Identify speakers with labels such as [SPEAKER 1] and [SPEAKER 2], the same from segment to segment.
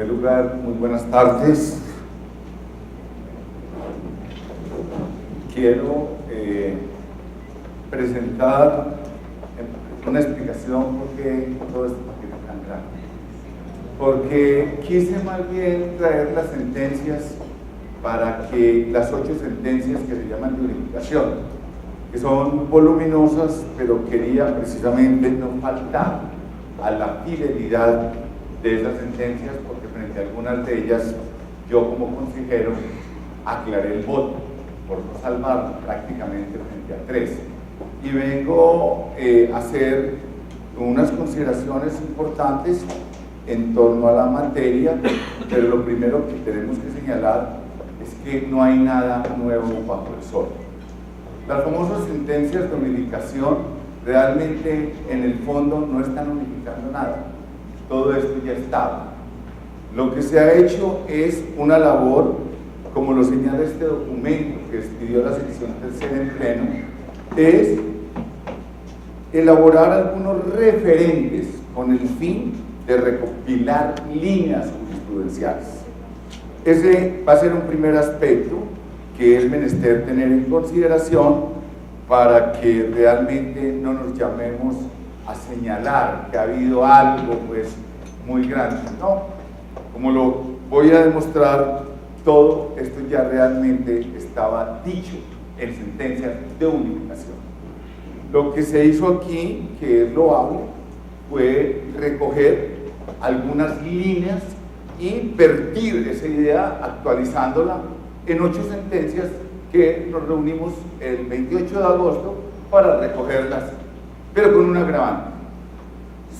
[SPEAKER 1] primer lugar, muy buenas tardes. Quiero presentar una explicación por qué todo esto es tan grande. Porque quise más bien traer las sentencias para que las 8 sentencias que se llaman de unificación, que son voluminosas, pero quería precisamente no faltar a la fidelidad de esas sentencias, porque frente a algunas de ellas yo como consejero aclaré el voto por no salvar prácticamente frente a 3 y vengo a hacer unas consideraciones importantes en torno a la materia, pero lo primero que tenemos que señalar es que no hay nada nuevo bajo el sol. Las famosas sentencias de unificación realmente en el fondo no están unificando nada. Todo esto ya estaba. Lo que se ha hecho es una labor, como lo señala este documento que expidió la sección tercera en pleno, es elaborar algunos referentes con el fin de recopilar líneas jurisprudenciales. Ese va a ser un primer aspecto que es menester tener en consideración para que realmente no nos llamemos a señalar que ha habido algo pues muy grande, ¿no? Como lo voy a demostrar, todo esto ya realmente estaba dicho en sentencias de unificación. Lo que se hizo aquí, que es loable, fue recoger algunas líneas y vertir esa idea actualizándola en 8 sentencias que nos reunimos el 28 de agosto para recogerlas, pero con un agravante.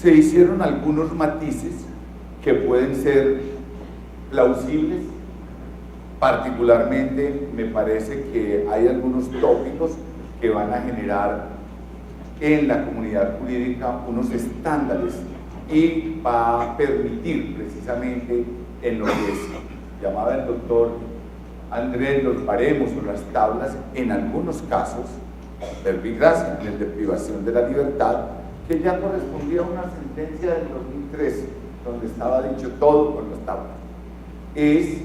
[SPEAKER 1] Se hicieron algunos matices que pueden ser plausibles. Particularmente me parece que hay algunos tópicos que van a generar en la comunidad jurídica unos estándares y va a permitir precisamente en lo que llamaba el doctor Andrés los baremos o las tablas, en algunos casos, verbigracia, en el de privación de la libertad, que ya correspondía a una sentencia del 2013, donde estaba dicho todo con las tablas. Es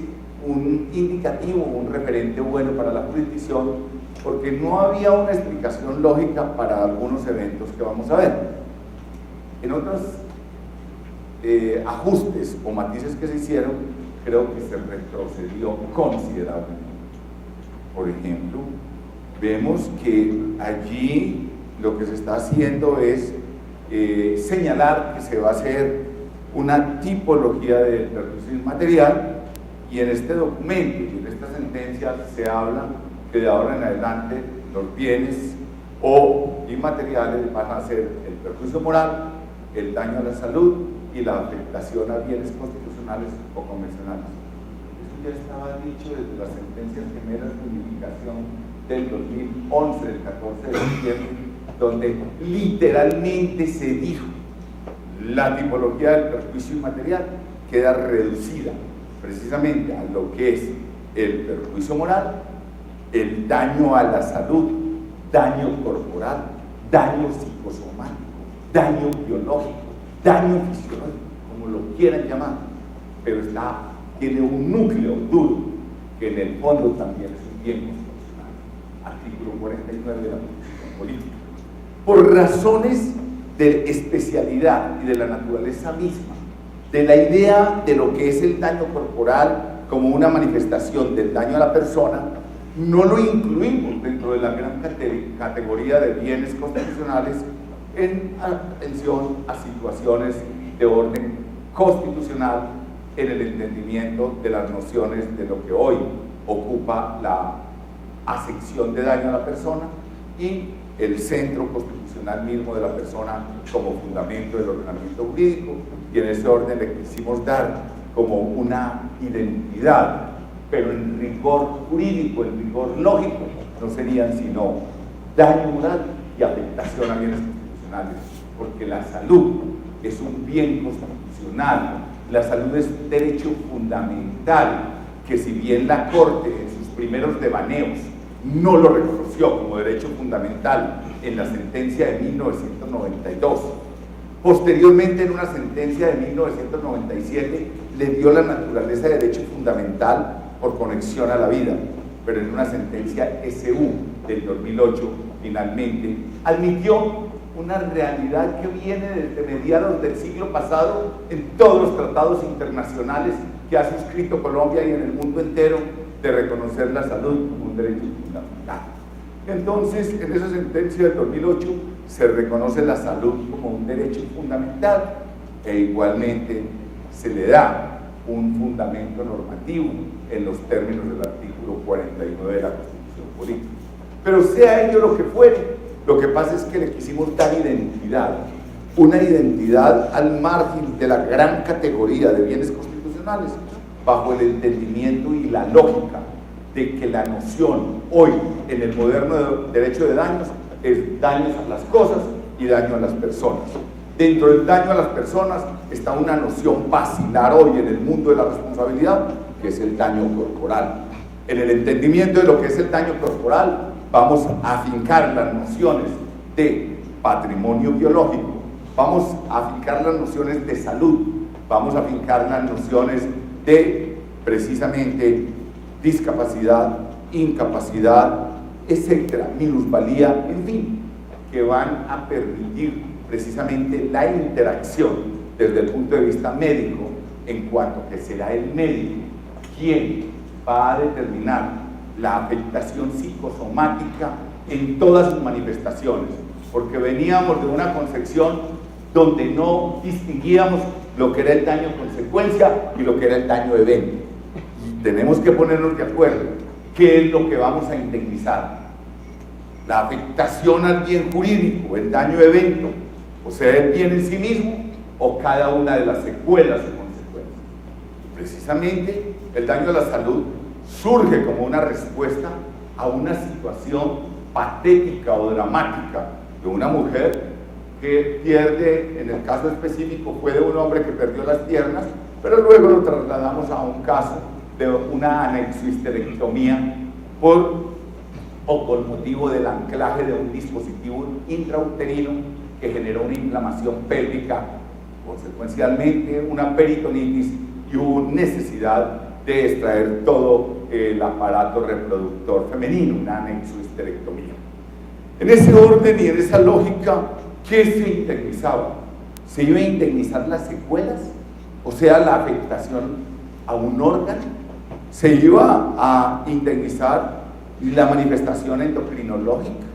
[SPEAKER 1] un indicativo, un referente bueno para la jurisdicción, porque no había una explicación lógica para algunos eventos que vamos a ver. En otros ajustes o matices que se hicieron, creo que se retrocedió considerablemente. Por ejemplo, vemos que allí lo que se está haciendo es señalar que se va a hacer una tipología de perjuicio inmaterial, y en este documento y en esta sentencia se habla que de ahora en adelante los bienes o inmateriales van a ser el perjuicio moral, el daño a la salud y la afectación a bienes constitucionales o convencionales. Eso ya estaba dicho desde las sentencias gemelas de unificación del 2011, del 14 de diciembre, donde literalmente se dijo la tipología del perjuicio inmaterial queda reducida precisamente a lo que es el perjuicio moral, el daño a la salud, daño corporal, daño psicosomático, daño biológico, daño fisiológico, como lo quieran llamar, pero tiene un núcleo duro que en el fondo también es un bien constitucional. Artículo 49 de la Constitución Política. Por razones de especialidad y de la naturaleza misma, de la idea de lo que es el daño corporal como una manifestación del daño a la persona, no lo incluimos dentro de la gran categoría de bienes constitucionales en atención a situaciones de orden constitucional en el entendimiento de las nociones de lo que hoy ocupa la acepción de daño a la persona y el centro constitucional mismo de la persona como fundamento del ordenamiento jurídico, y en ese orden le quisimos dar como una identidad, pero en rigor jurídico, en rigor lógico, no serían sino daño moral y afectación a bienes constitucionales, porque la salud es un bien constitucional, la salud es un derecho fundamental, que si bien la Corte en sus primeros devaneos no lo reconoció como derecho fundamental en la sentencia de 1992, posteriormente en una sentencia de 1997 le dio la naturaleza de derecho fundamental por conexión a la vida, pero en una sentencia SU del 2008 finalmente admitió una realidad que viene desde mediados del siglo pasado en todos los tratados internacionales que ha suscrito Colombia y en el mundo entero, de reconocer la salud como un derecho fundamental. Entonces, en esa sentencia del 2008 se reconoce la salud como un derecho fundamental e igualmente se le da un fundamento normativo en los términos del artículo 49 de la Constitución Política. Pero sea ello lo que fuere, lo que pasa es que le quisimos dar identidad, una identidad al margen de la gran categoría de bienes constitucionales, bajo el entendimiento y la lógica de que la noción hoy en el moderno derecho de daños es daños a las cosas y daño a las personas. Dentro del daño a las personas está una noción basilar hoy en el mundo de la responsabilidad, que es el daño corporal. En el entendimiento de lo que es el daño corporal, vamos a afincar las nociones de patrimonio biológico, vamos a afincar las nociones de salud, vamos a afincar las nociones de, precisamente, discapacidad, incapacidad, etcétera, minusvalía, en fin, que van a permitir precisamente la interacción desde el punto de vista médico, en cuanto que será el médico quien va a determinar la afectación psicosomática en todas sus manifestaciones, porque veníamos de una concepción donde no distinguíamos lo que era el daño consecuencia y lo que era el daño evento. Y tenemos que ponernos de acuerdo qué es lo que vamos a indemnizar: la afectación al bien jurídico, el daño evento, o sea, el bien en sí mismo, o cada una de las secuelas y consecuencias. Precisamente el daño a la salud surge como una respuesta a una situación patética o dramática de una mujer que pierde, en el caso específico fue de un hombre que perdió las piernas, pero luego lo trasladamos a un caso de una anexohisterectomía con motivo del anclaje de un dispositivo intrauterino que generó una inflamación pélvica, consecuencialmente una peritonitis, y hubo necesidad de extraer todo el aparato reproductor femenino, una anexohisterectomía. En ese orden y en esa lógica, ¿qué se indemnizaba? ¿Se iba a indemnizar las secuelas? O sea, la afectación a un órgano. ¿Se iba a indemnizar la manifestación endocrinológica?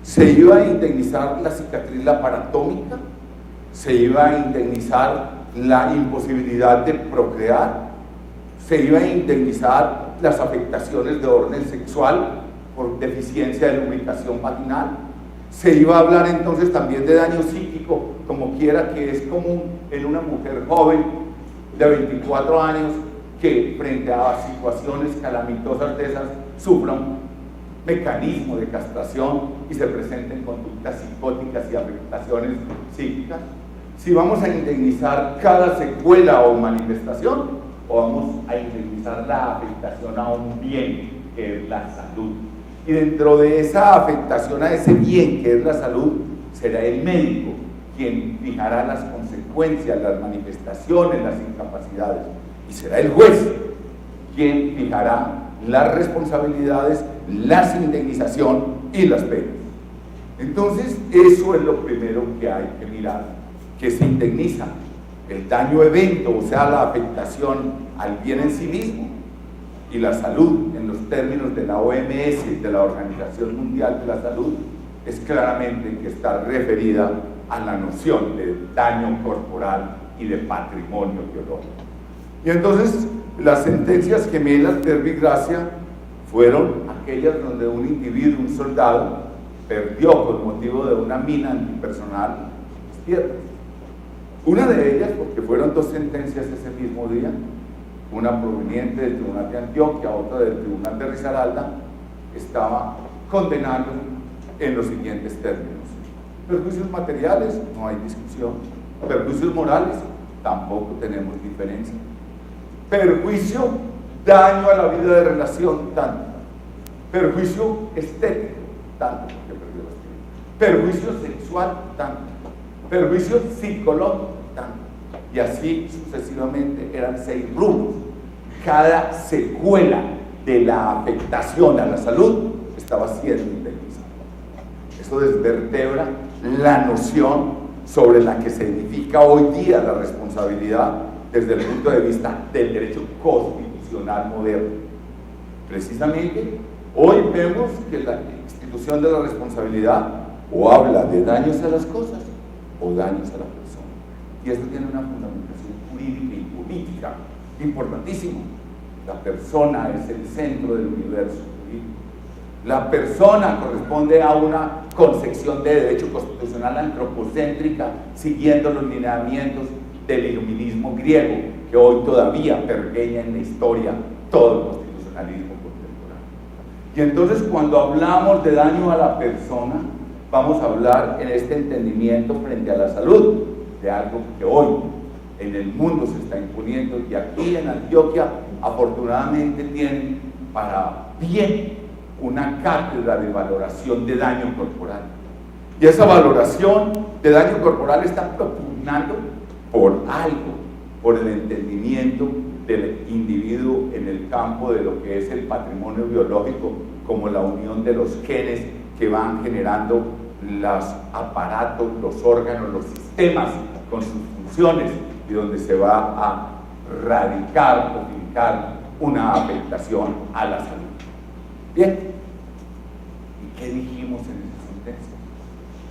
[SPEAKER 1] ¿Se iba a indemnizar la cicatriz laparatómica? ¿Se iba a indemnizar la imposibilidad de procrear? ¿Se iba a indemnizar las afectaciones de orden sexual por deficiencia de lubricación vaginal? Se iba a hablar entonces también de daño psíquico, como quiera, que es común en una mujer joven de 24 años que frente a situaciones calamitosas de esas sufra un mecanismo de castración y se presenten conductas psicóticas y afectaciones psíquicas. Si vamos a indemnizar cada secuela o manifestación, o vamos a indemnizar la afectación a un bien que es la salud. Y dentro de esa afectación a ese bien que es la salud, será el médico quien fijará las consecuencias, las manifestaciones, las incapacidades. Y será el juez quien fijará las responsabilidades, la indemnización y las penas. Entonces, eso es lo primero que hay que mirar, que se indemniza el daño evento, o sea, la afectación al bien en sí mismo, y la salud, en los términos de la OMS, de la Organización Mundial de la Salud, es claramente que está referida a la noción de daño corporal y de patrimonio biológico. Y entonces, las sentencias gemelas de Verbigracia fueron aquellas donde un individuo, un soldado, perdió con motivo de una mina antipersonal las piernas. Una de ellas, porque fueron dos sentencias ese mismo día, una proveniente del Tribunal de Antioquia, otra del Tribunal de Risaralda, estaba condenando en los siguientes términos: perjuicios materiales, no hay discusión; perjuicios morales, tampoco tenemos diferencia; perjuicio, daño a la vida de relación, tanto; perjuicio estético, tanto, porque perdió las piernas; perjuicio sexual, tanto; perjuicio psicológico, tanto; y así sucesivamente. Eran 6 rubros. Cada secuela de la afectación a la salud estaba siendo indemnizada. Esto desvertebra la noción sobre la que se edifica hoy día la responsabilidad desde el punto de vista del derecho constitucional moderno. Precisamente, hoy vemos que la institución de la responsabilidad o habla de daños a las cosas o daños a la persona. Y esto tiene una fundamentación jurídica y política importantísima. La persona es el centro del universo jurídico. La persona corresponde a una concepción de derecho constitucional antropocéntrica, siguiendo los lineamientos del iluminismo griego, que hoy todavía pergeña en la historia todo el constitucionalismo contemporáneo. Y entonces, cuando hablamos de daño a la persona, vamos a hablar en este entendimiento frente a la salud, de algo que hoy en el mundo se está imponiendo, y aquí en Antioquia afortunadamente tienen para bien una cátedra de valoración de daño corporal. Y esa valoración de daño corporal está propugnando por algo, por el entendimiento del individuo en el campo de lo que es el patrimonio biológico, como la unión de los genes que van generando los aparatos, los órganos, los sistemas con sus funciones, y donde se va a radicar o fincar una afectación a la salud. Bien, ¿y qué dijimos en esa sentencia?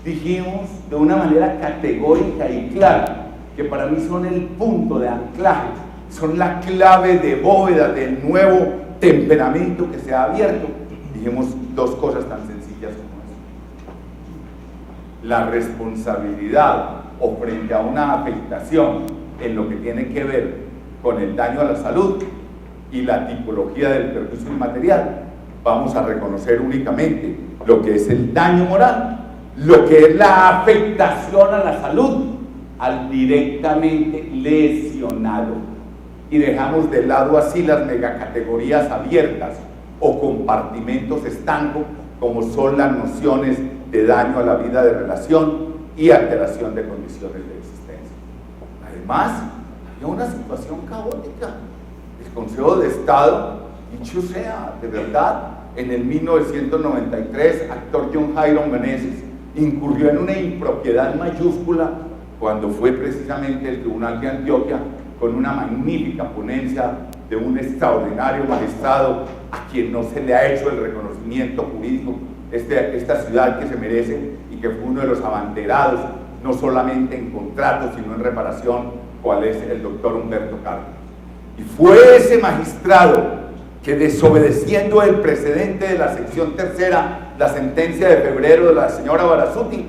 [SPEAKER 1] Dijimos de una manera categórica y clara que para mí son el punto de anclaje, son la clave de bóveda del nuevo temperamento que se ha abierto. Dijimos 2 cosas tan sencillas como eso: la responsabilidad o frente a una afectación en lo que tiene que ver con el daño a la salud y la tipología del perjuicio inmaterial. Vamos a reconocer únicamente lo que es el daño moral, lo que es la afectación a la salud al directamente lesionado, y dejamos de lado así las megacategorías abiertas o compartimentos estancos, como son las nociones de daño a la vida de relación y alteración de condiciones de existencia. Además, había una situación caótica. El Consejo de Estado, dicho sea de verdad, en el 1993, actor John Jairo Meneses incurrió en una impropiedad mayúscula cuando fue precisamente el Tribunal de Antioquia, con una magnífica ponencia de un extraordinario magistrado a quien no se le ha hecho el reconocimiento jurídico, esta ciudad que se merece, y que fue uno de los abanderados, no solamente en contratos, sino en reparación, cual es el doctor Humberto Cárdenas. Y fue ese magistrado que, desobedeciendo el precedente de la sección tercera, la sentencia de febrero de la señora Barazuti,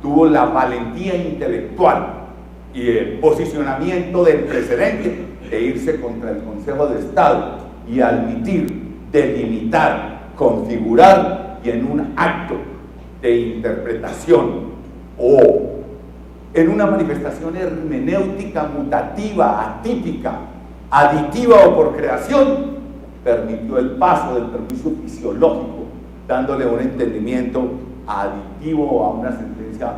[SPEAKER 1] tuvo la valentía intelectual y el posicionamiento del precedente de irse contra el Consejo de Estado y admitir, delimitar, configurar, y en un acto de interpretación o en una manifestación hermenéutica mutativa, atípica, aditiva o por creación, permitió el paso del perjuicio fisiológico, dándole un entendimiento aditivo a una sentencia,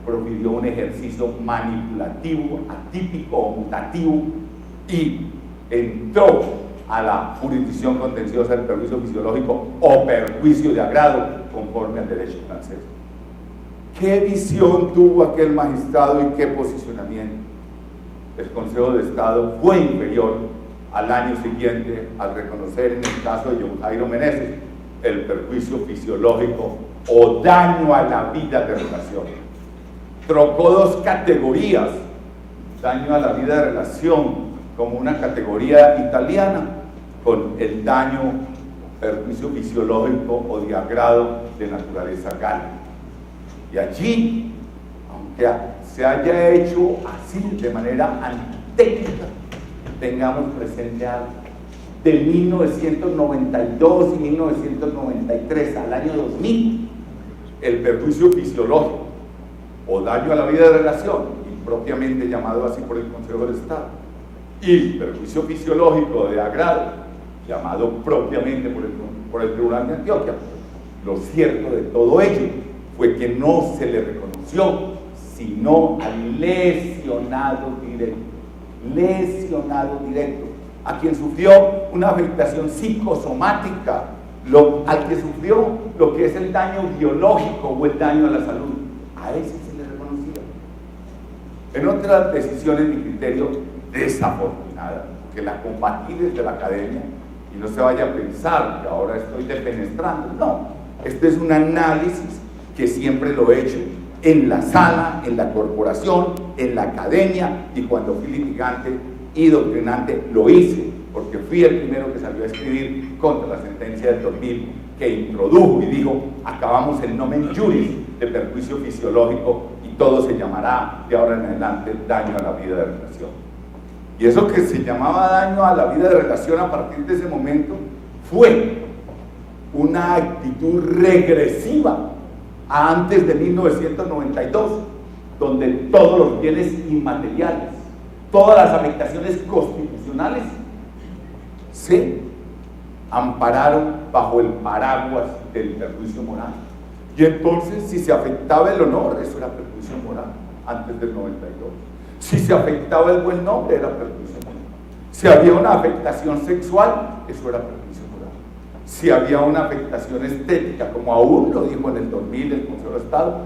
[SPEAKER 1] profirió un ejercicio manipulativo, atípico o mutativo, y entró a la jurisdicción contenciosa del perjuicio fisiológico o perjuicio de agrado conforme al derecho francés. ¿Qué visión tuvo aquel magistrado y qué posicionamiento? El Consejo de Estado fue inferior al año siguiente al reconocer en el caso de John Jairo Meneses el perjuicio fisiológico o daño a la vida de relación. Trocó 2 categorías, daño a la vida de relación como una categoría italiana, con el daño, perjuicio fisiológico o de agrado de naturaleza gala. Y allí, aunque se haya hecho así de manera antitécnica, tengamos presente algo. De 1992 y 1993 al año 2000, el perjuicio fisiológico o daño a la vida de relación, impropiamente llamado así por el Consejo de Estado, y el perjuicio fisiológico de agrado, llamado propiamente por el Tribunal de Antioquia, lo cierto de todo ello fue que no se le reconoció sino al lesionado directo. lesionado directo, a quien sufrió una afectación psicosomática, al que sufrió lo que es el daño biológico o el daño a la salud, a ese se le reconocía. En otras decisiones, mi criterio, desafortunada, que la combatí desde la academia, y no se vaya a pensar que ahora estoy defenestrando, no, este es un análisis que siempre lo he hecho en la sala, en la corporación, en la academia, y cuando fui litigante y doctrinante lo hice, porque fui el primero que salió a escribir contra la sentencia del 2000, que introdujo y dijo, acabamos el nomen juris de perjuicio fisiológico y todo se llamará de ahora en adelante daño a la vida de relación. Y eso que se llamaba daño a la vida de relación a partir de ese momento fue una actitud regresiva a antes de 1992, donde todos los bienes inmateriales, todas las afectaciones constitucionales se ampararon bajo el paraguas del perjuicio moral. Y entonces, si se afectaba el honor, eso era perjuicio moral, antes del 92. Si se afectaba el buen nombre, era perjuicio moral. Si había una afectación sexual, eso era perjuicio moral. Si había una afectación estética, como aún lo dijo en el 2000 el Consejo de Estado,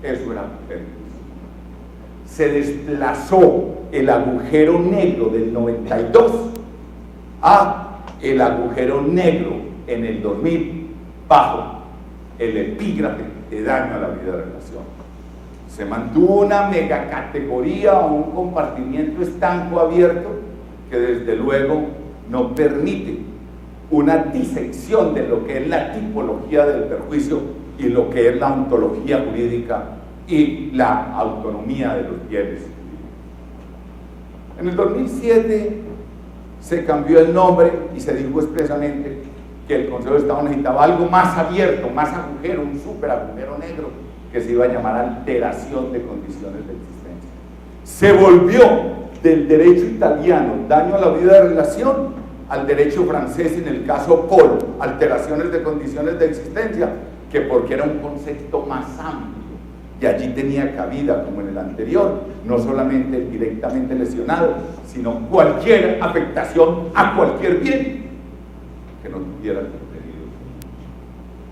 [SPEAKER 1] eso era perjuicio moral. Se desplazó el agujero negro del 92 a el agujero negro en el 2000 bajo el epígrafe de daño a la vida de relación. Se mantuvo una megacategoría o un compartimiento estanco abierto que desde luego no permite una disección de lo que es la tipología del perjuicio y lo que es la ontología jurídica y la autonomía de los bienes. En el 2007 se cambió el nombre y se dijo expresamente que el Consejo de Estado necesitaba algo más abierto, más agujero, un super agujero negro, que se iba a llamar alteración de condiciones de existencia. Se volvió del derecho italiano, daño a la vida de relación, al derecho francés en el caso Paul, alteraciones de condiciones de existencia, que porque era un concepto más amplio y allí tenía cabida, como en el anterior, no solamente el directamente lesionado, sino cualquier afectación a cualquier bien que no tuviera contenido.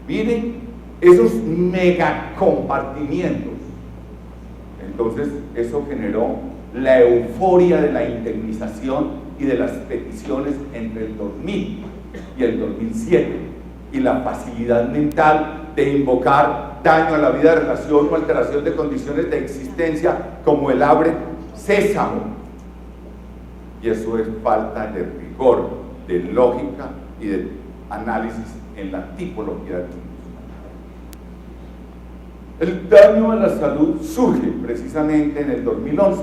[SPEAKER 1] Miren esos megacompartimientos. Entonces eso generó la euforia de la indemnización y de las peticiones entre el 2000 y el 2007 y la facilidad mental de invocar daño a la vida de relación o alteración de condiciones de existencia como el abre sésamo. Y eso es falta de rigor, de lógica y de análisis en la tipología del condicionamiento. El daño a la salud surge precisamente en el 2011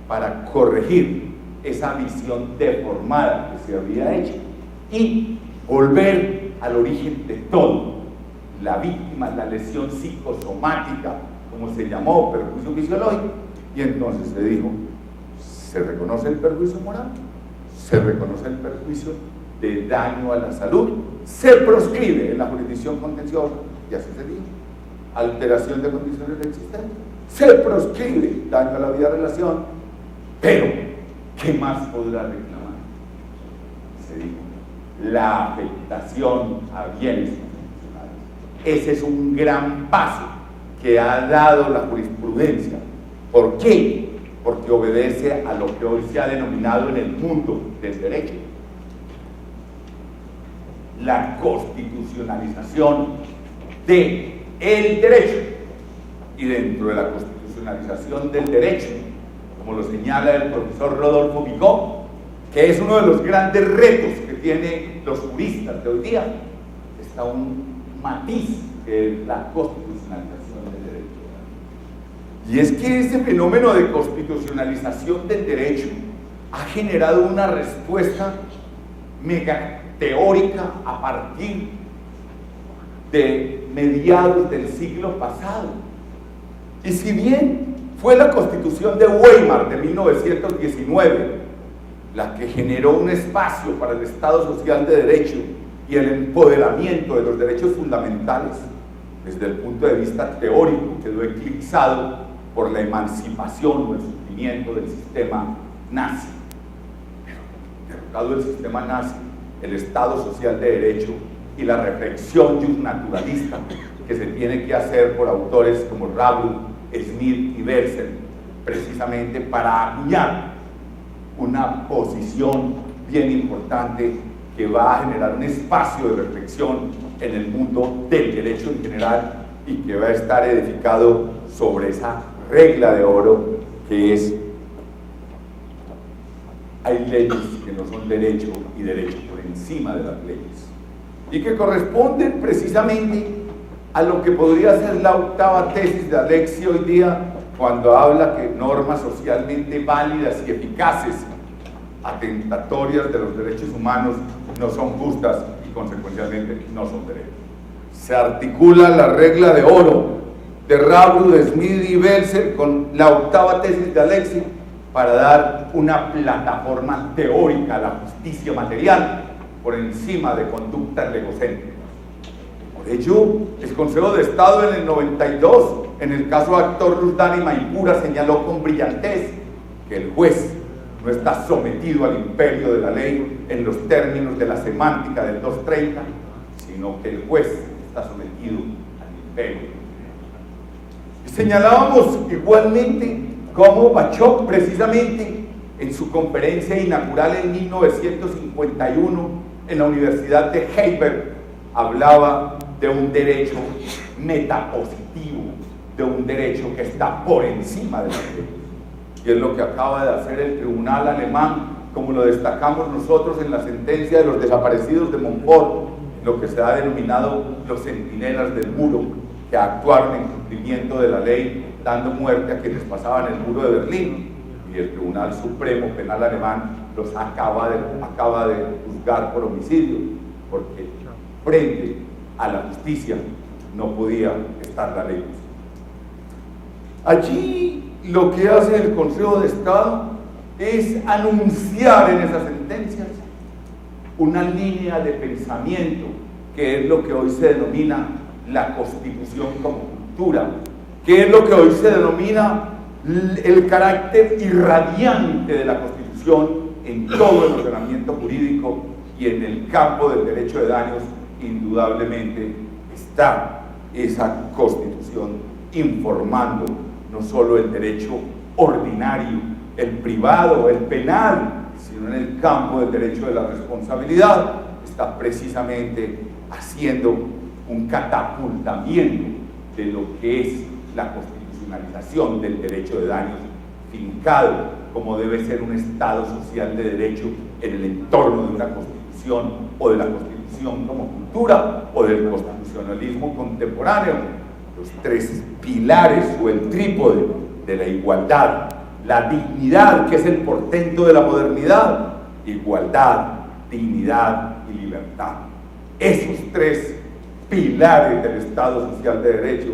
[SPEAKER 1] para corregir esa visión deformada que se había hecho y volver al origen de todo. La víctima, la lesión psicosomática, como se llamó, perjuicio fisiológico, y entonces se dijo, se reconoce el perjuicio moral, se reconoce el perjuicio de daño a la salud, se proscribe en la jurisdicción contenciosa, y así se dijo, alteración de condiciones de existencia, se proscribe daño a la vida de relación, pero ¿qué más podrá reclamar? Se dijo, la afectación a bienes constitucionales. Ese es un gran paso que ha dado la jurisprudencia. ¿Por qué? Porque obedece a lo que hoy se ha denominado en el mundo del derecho la constitucionalización del derecho. Y dentro de la constitucionalización del derecho, como lo señala el profesor Rodolfo Bigot, que es uno de los grandes retos que tienen los juristas de hoy día, está un matiz que es la constitucionalización del derecho. Y es que ese fenómeno de constitucionalización del derecho ha generado una respuesta mega teórica a partir de mediados del siglo pasado. Y si bien fue la Constitución de Weimar de 1919 la que generó un espacio para el Estado Social de Derecho y el empoderamiento de los derechos fundamentales, desde el punto de vista teórico quedó eclipsado por la emancipación o el surgimiento del sistema nazi derrocado el sistema nazi, el Estado social de derecho y la reflexión justnaturalista que se tiene que hacer por autores como Ravel, Smith y Belsen, precisamente para acuñar una posición bien importante que va a generar un espacio de reflexión en el mundo del derecho en general y que va a estar edificado sobre esa regla de oro que es: hay leyes que no son derecho y derecho por encima de las leyes, y que corresponden precisamente a lo que podría ser la octava tesis de Alexis hoy día, cuando habla que normas socialmente válidas y eficaces, atentatorias de los derechos humanos, no son justas y consecuencialmente no son derechos. Se articula la regla de oro de Ravel, de Smith y Belsen con la octava tesis de Alexis para dar una plataforma teórica a la justicia material por encima de conductas egocéntricas. Por ello, el Consejo de Estado en el 92, en el caso Actor Rusdan y Maipura, señaló con brillantez que el juez no está sometido al imperio de la ley en los términos de la semántica del 230, sino que el juez está sometido al imperio. Y señalábamos igualmente cómo Bachov, precisamente en su conferencia inaugural en 1951 en la Universidad de Heidelberg, hablaba de un derecho metapositivo, de un derecho que está por encima de la ley. Y es lo que acaba de hacer el tribunal alemán, como lo destacamos nosotros en la sentencia de los desaparecidos de Montfort, lo que se ha denominado los centinelas del muro, que actuaron en cumplimiento de la ley, dando muerte a quienes pasaban el muro de Berlín. Y el Tribunal Supremo Penal alemán los acaba de juzgar por homicidio, porque frente a la justicia no podía estar la ley. Allí lo que hace el Consejo de Estado es anunciar en esas sentencias una línea de pensamiento que es lo que hoy se denomina la Constitución como cultura, que es lo que hoy se denomina el carácter irradiante de la Constitución en todo el ordenamiento jurídico, y en el campo del derecho de daños indudablemente está esa Constitución informando no solo el derecho ordinario, el privado, el penal, sino en el campo del derecho de la responsabilidad, está precisamente haciendo un catapultamiento de lo que es la constitucionalización del derecho de daños fincado como debe ser un Estado social de derecho en el entorno de una Constitución, o de la Constitución como cultura, o del constitucionalismo contemporáneo. Los tres pilares o el trípode de la igualdad, la dignidad, que es el portento de la modernidad: igualdad, dignidad y libertad. Esos tres pilares del Estado social de derecho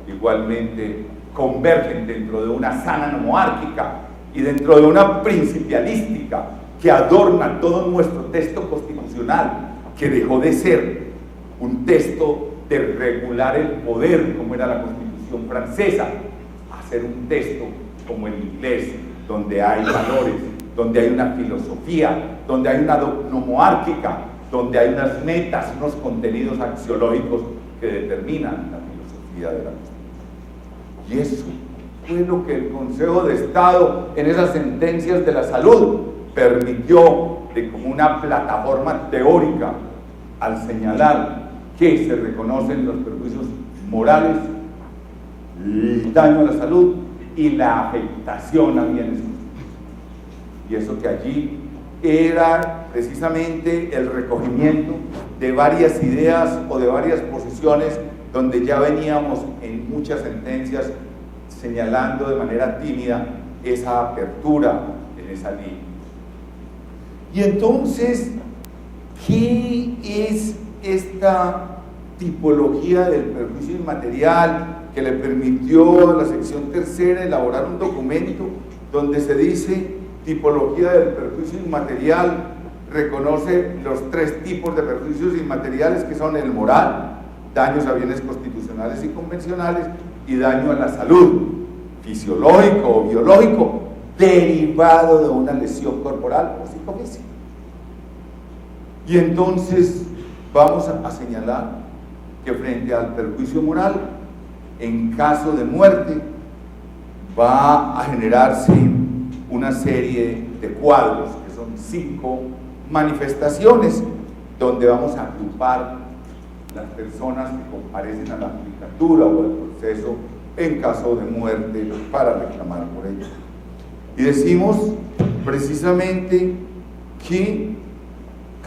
[SPEAKER 1] igualmente convergen dentro de una sana nomoárquica y dentro de una principialística que adorna todo nuestro texto constitucional, que dejó de ser un texto de regular el poder como era la Constitución francesa, a ser un texto como el inglés, donde hay valores, donde hay una filosofía, donde hay una nomoárquica, donde hay unas metas, unos contenidos axiológicos que determinan la filosofía de la Constitución. Y eso fue lo que el Consejo de Estado en esas sentencias de la salud permitió de como una plataforma teórica, al señalar que se reconocen los perjuicios morales, el daño a la salud y la afectación a bienes. Y eso que allí era precisamente el recogimiento de varias ideas o de varias posiciones donde ya veníamos en muchas sentencias señalando de manera tímida esa apertura en esa línea. Y entonces, ¿qué es esta tipología del perjuicio inmaterial que le permitió a la sección tercera elaborar un documento donde se dice: tipología del perjuicio inmaterial reconoce los tres tipos de perjuicios inmateriales, que son el moral, daños a bienes constitucionales y convencionales, y daño a la salud, fisiológico o biológico, derivado de una lesión corporal o psicofísica? Y entonces vamos a señalar que frente al perjuicio moral, en caso de muerte, va a generarse una serie de cuadros, que son 5 manifestaciones, donde vamos a agrupar las personas que comparecen a la judicatura o al proceso en caso de muerte para reclamar por ello. Y decimos precisamente que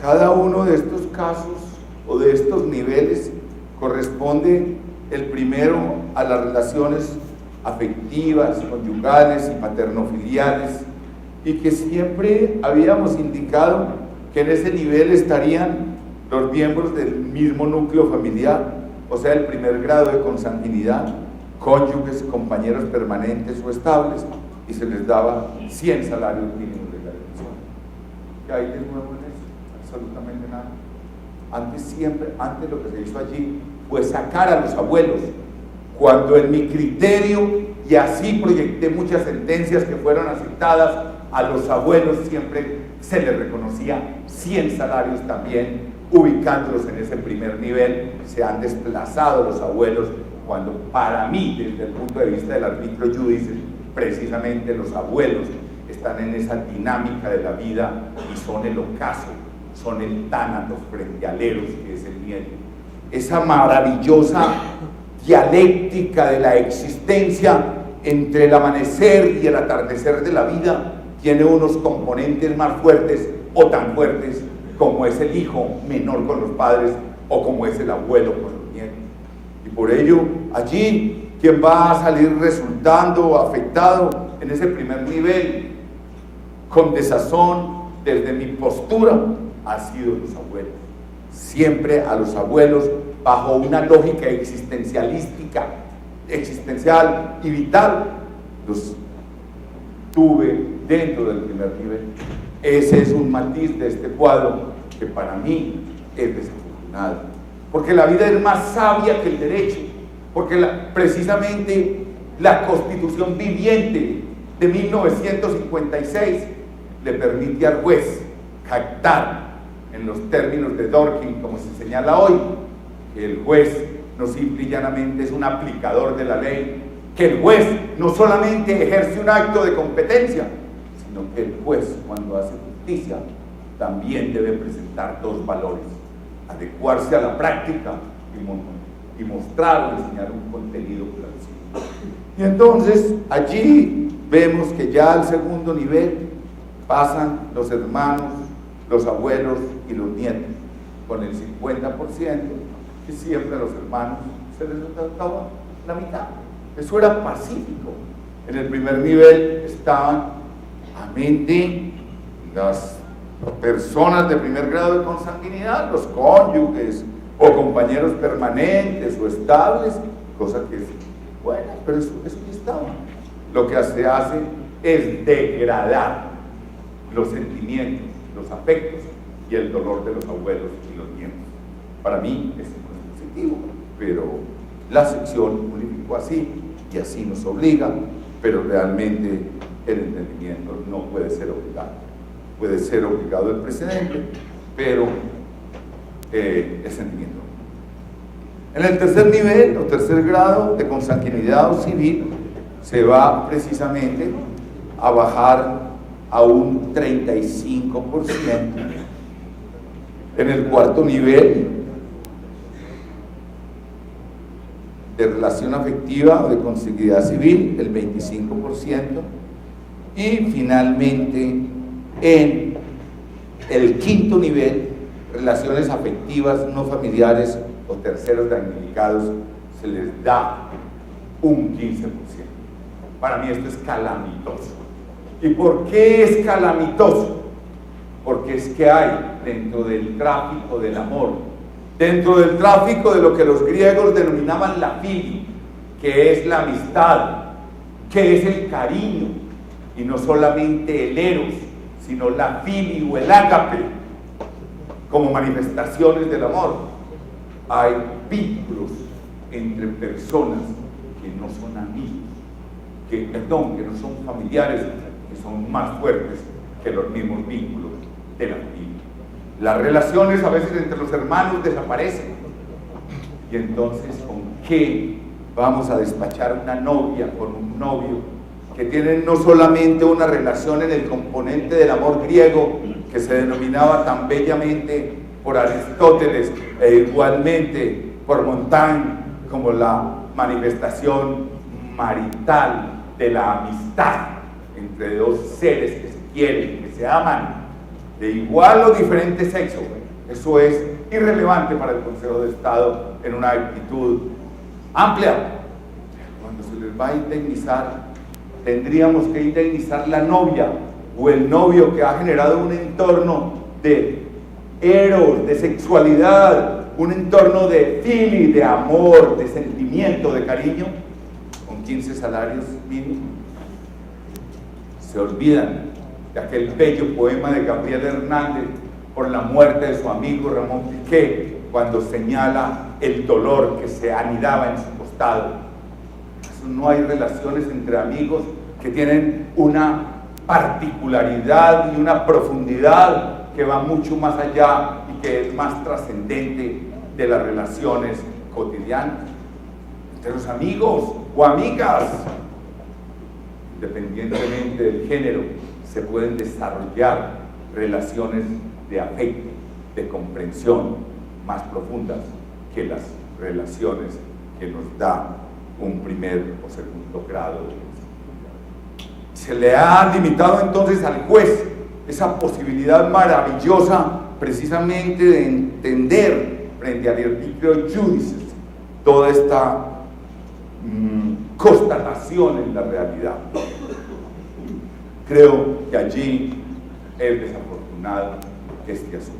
[SPEAKER 1] cada uno de estos casos o de estos niveles corresponde el primero a las relaciones afectivas, conyugales y paternofiliales, y que siempre habíamos indicado que en ese nivel estarían los miembros del mismo núcleo familiar, o sea, el primer grado de consanguinidad, cónyuges, compañeros permanentes o estables, y se les daba 100 salarios mínimos de garantía. ¿Qué hay de nuevo en eso? Absolutamente nada. Antes lo que se hizo allí fue sacar a los abuelos, cuando en mi criterio, y así proyecté muchas sentencias que fueron aceptadas, a los abuelos siempre se les reconocía 100 salarios también, ubicándolos en ese primer nivel. Se han desplazado los abuelos, cuando para mí, desde el punto de vista del arbitrio judicis, precisamente los abuelos están en esa dinámica de la vida y son el ocaso, son el tánatos frente al eros, que es el nieto. Esa maravillosa dialéctica de la existencia entre el amanecer y el atardecer de la vida tiene unos componentes más fuertes o tan fuertes como es el hijo menor con los padres o como es el abuelo con los nietos. Y por ello, allí, quien va a salir resultando afectado en ese primer nivel con desazón desde mi postura ha sido los abuelos. Siempre a los abuelos, bajo una lógica existencial y vital, los tuve dentro del primer nivel. Ese es un matiz de este cuadro que para mí es desafortunado, porque la vida es más sabia que el derecho, porque precisamente la Constitución viviente de 1956 le permite al juez captar, en los términos de Dworkin, como se señala hoy, que el juez no simple y llanamente es un aplicador de la ley, que el juez no solamente ejerce un acto de competencia, sino que el juez, cuando hace justicia, también debe presentar 2 valores: adecuarse a la práctica y mostrar o enseñar un contenido clarísimo. Y entonces allí vemos que ya al segundo nivel pasan los hermanos, los abuelos y los nietos, con el 50%, que siempre a los hermanos se les trataba la mitad. Eso era pacífico. En el primer nivel estaban a mente las personas de primer grado de consanguinidad, los cónyuges o compañeros permanentes o estables, cosa que es buena, pero eso ya estaba. Lo que se hace es degradar los sentimientos, los afectos y el dolor de los abuelos y los nietos. Para mí eso no es positivo, pero la sección unificó así y así nos obliga, pero realmente el entendimiento no puede ser obligado. Puede ser obligado el precedente, pero el sentimiento. En el tercer nivel o tercer grado de consanguinidad o civil se va precisamente a bajar a un 35%. En el cuarto nivel de relación afectiva o de consanguinidad civil, el 25%, y finalmente en el quinto nivel, relaciones afectivas no familiares o terceros damnificados, se les da un 15%. Para mí esto es calamitoso. ¿Y por qué es calamitoso? Porque es que hay dentro del tráfico del amor, dentro del tráfico de lo que los griegos denominaban la filia, que es la amistad, que es el cariño, y no solamente el eros, sino la filia o el ágape, como manifestaciones del amor. Hay vínculos entre personas que no son amigos, que no son familiares, que son más fuertes que los mismos vínculos de la familia. Las relaciones a veces entre los hermanos desaparecen. Y entonces, ¿con qué vamos a despachar una novia con un novio que tienen no solamente una relación en el componente del amor griego que se denominaba tan bellamente por Aristóteles e igualmente por Montaigne como la manifestación marital de la amistad entre dos seres que se quieren, que se aman, de igual o diferente sexo? Eso es irrelevante para el Consejo de Estado en una actitud amplia. Cuando se les va a indemnizar, tendríamos que indemnizar la novia o el novio que ha generado un entorno de eros, de sexualidad, un entorno de fili, de amor, de sentimiento, de cariño, con 15 salarios mínimos. Se olvidan de aquel bello poema de Gabriel Hernández por la muerte de su amigo Ramón Piqué, cuando señala el dolor que se anidaba en su costado. ¿Acaso no hay relaciones entre amigos que tienen una particularidad y una profundidad que va mucho más allá y que es más trascendente de las relaciones cotidianas? Entre los amigos o amigas, independientemente del género, se pueden desarrollar relaciones de afecto, de comprensión más profundas que las relaciones que nos da un primer o segundo grado. Se le ha limitado entonces al juez esa posibilidad maravillosa precisamente de entender frente al arbitrio judicis toda esta constatación en la realidad. Creo que allí es desafortunado este asunto.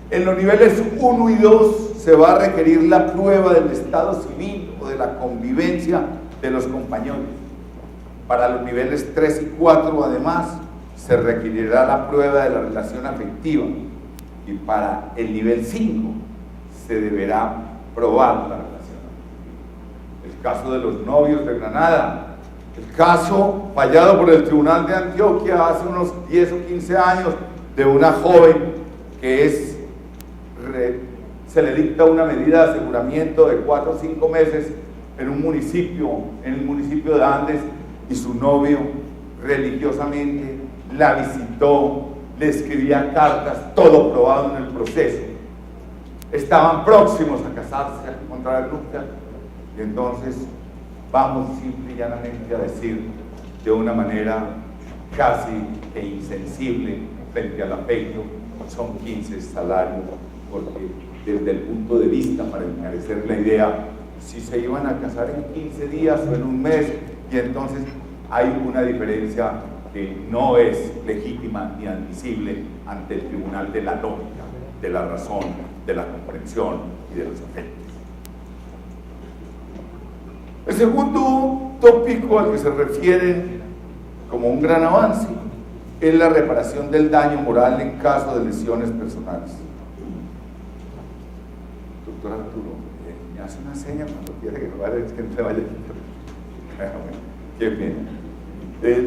[SPEAKER 1] En los niveles 1 y 2 se va a requerir la prueba del estado civil o de la convivencia de los compañeros. Para los niveles 3 y 4, además, se requerirá la prueba de la relación afectiva. Y para el nivel 5 se deberá probar la relación afectiva. El caso de los novios de Granada, el caso fallado por el Tribunal de Antioquia hace unos 10 o 15 años de una joven que se le dicta una medida de aseguramiento de 4 o 5 meses en un municipio, en el municipio de Andes, y su novio religiosamente la visitó, le escribía cartas, todo probado en el proceso. Estaban próximos a casarse, a contraer nupcias, y entonces vamos simple y llanamente a decir de una manera casi que insensible frente al afecto, son 15 salarios, porque desde el punto de vista, para encarecer la idea, si se iban a casar en 15 días o en un mes, y entonces hay una diferencia que no es legítima ni admisible ante el tribunal de la lógica, de la razón, de la comprensión y de los afectos. El segundo tópico al que se refiere como un gran avance es la reparación del daño moral en caso de lesiones personales. Doctor Arturo, me hace una seña cuando quiere que no vaya qué bien.